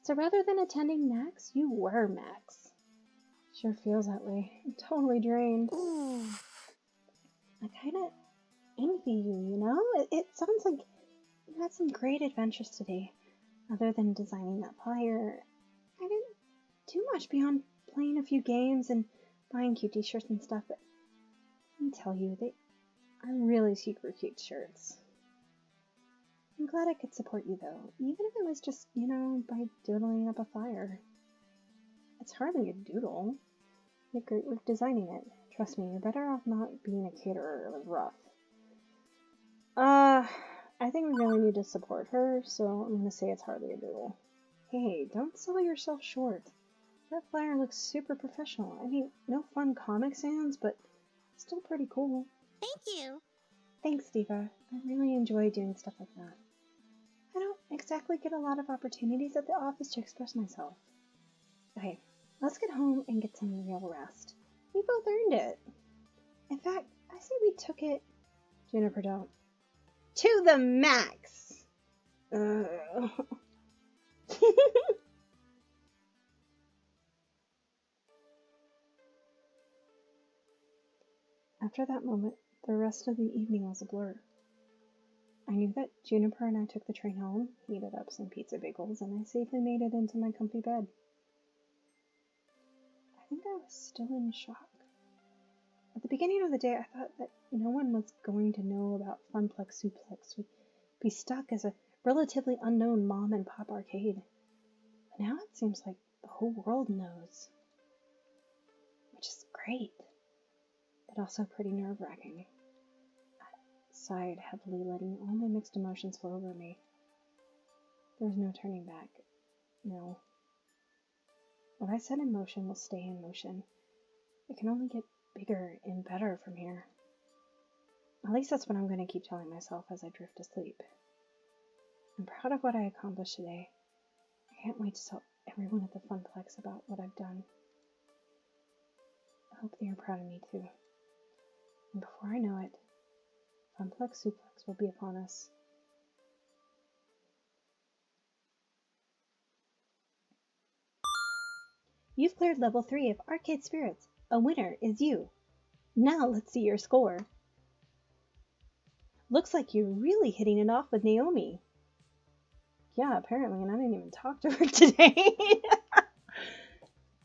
So rather than attending Max, you were Max. Sure feels that way. I'm totally drained. Ooh. I kinda envy you, you know? It sounds like you had some great adventures today. Other than designing that flyer, I didn't do much beyond playing a few games and buying cute t-shirts and stuff, but let me tell you, they are really super cute shirts. I'm glad I could support you though, even if it was just, by doodling up a flyer. It's hardly a doodle. You did great work designing it. Trust me, you're better off not being a caterer. It was rough. I think we really need to support her, so I'm gonna say it's hardly a doodle. Hey, don't sell yourself short. That flyer looks super professional. I mean, no fun Comic Sans, but still pretty cool. Thank you. Thanks, Diva. I really enjoy doing stuff like that. I don't exactly get a lot of opportunities at the office to express myself. Okay, let's get home and get some real rest. We both earned it. In fact, I say we took it, Juniper don't, to the max. After that moment, the rest of the evening was a blur. I knew that Juniper and I took the train home, heated up some pizza bagels, and I safely made it into my comfy bed. I think I was still in shock. At the beginning of the day, I thought that no one was going to know about Funplex Suplex. We'd be stuck as a relatively unknown mom and pop arcade. But now it seems like the whole world knows. Which is great, but also pretty nerve-wracking. Sighed heavily, letting all my mixed emotions flow over me. There was no turning back. No. What I set in motion will stay in motion. It can only get bigger and better from here. At least that's what I'm going to keep telling myself as I drift to sleep. I'm proud of what I accomplished today. I can't wait to tell everyone at the Funplex about what I've done. I hope they are proud of me too. And before I know it, Funplex Suplex will be upon us. You've cleared level 3 of Arcade Spirits. A winner is you. Now let's see your score. Looks like you're really hitting it off with Naomi. Yeah, apparently, and I didn't even talk to her today.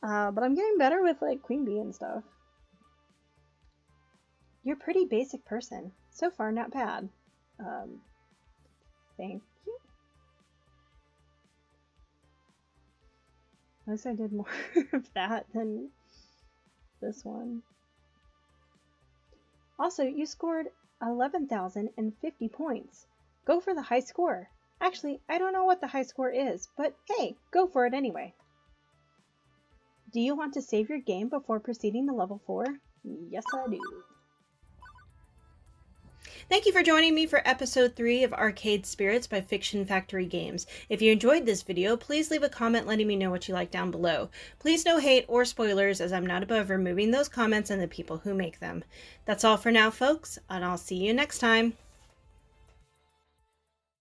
But I'm getting better with like Queen Bee and stuff. You're a pretty basic person. So far, not bad. Thank you. At least I did more of that than this one. Also, you scored 11,050 points. Go for the high score. Actually, I don't know what the high score is, but hey, go for it anyway. Do you want to save your game before proceeding to level 4? Yes, I do. Thank you for joining me for episode 3 of Arcade Spirits by Fiction Factory Games. If you enjoyed this video, please leave a comment letting me know what you like down below. Please no hate or spoilers, as I'm not above removing those comments and the people who make them. That's all for now, folks, and I'll see you next time.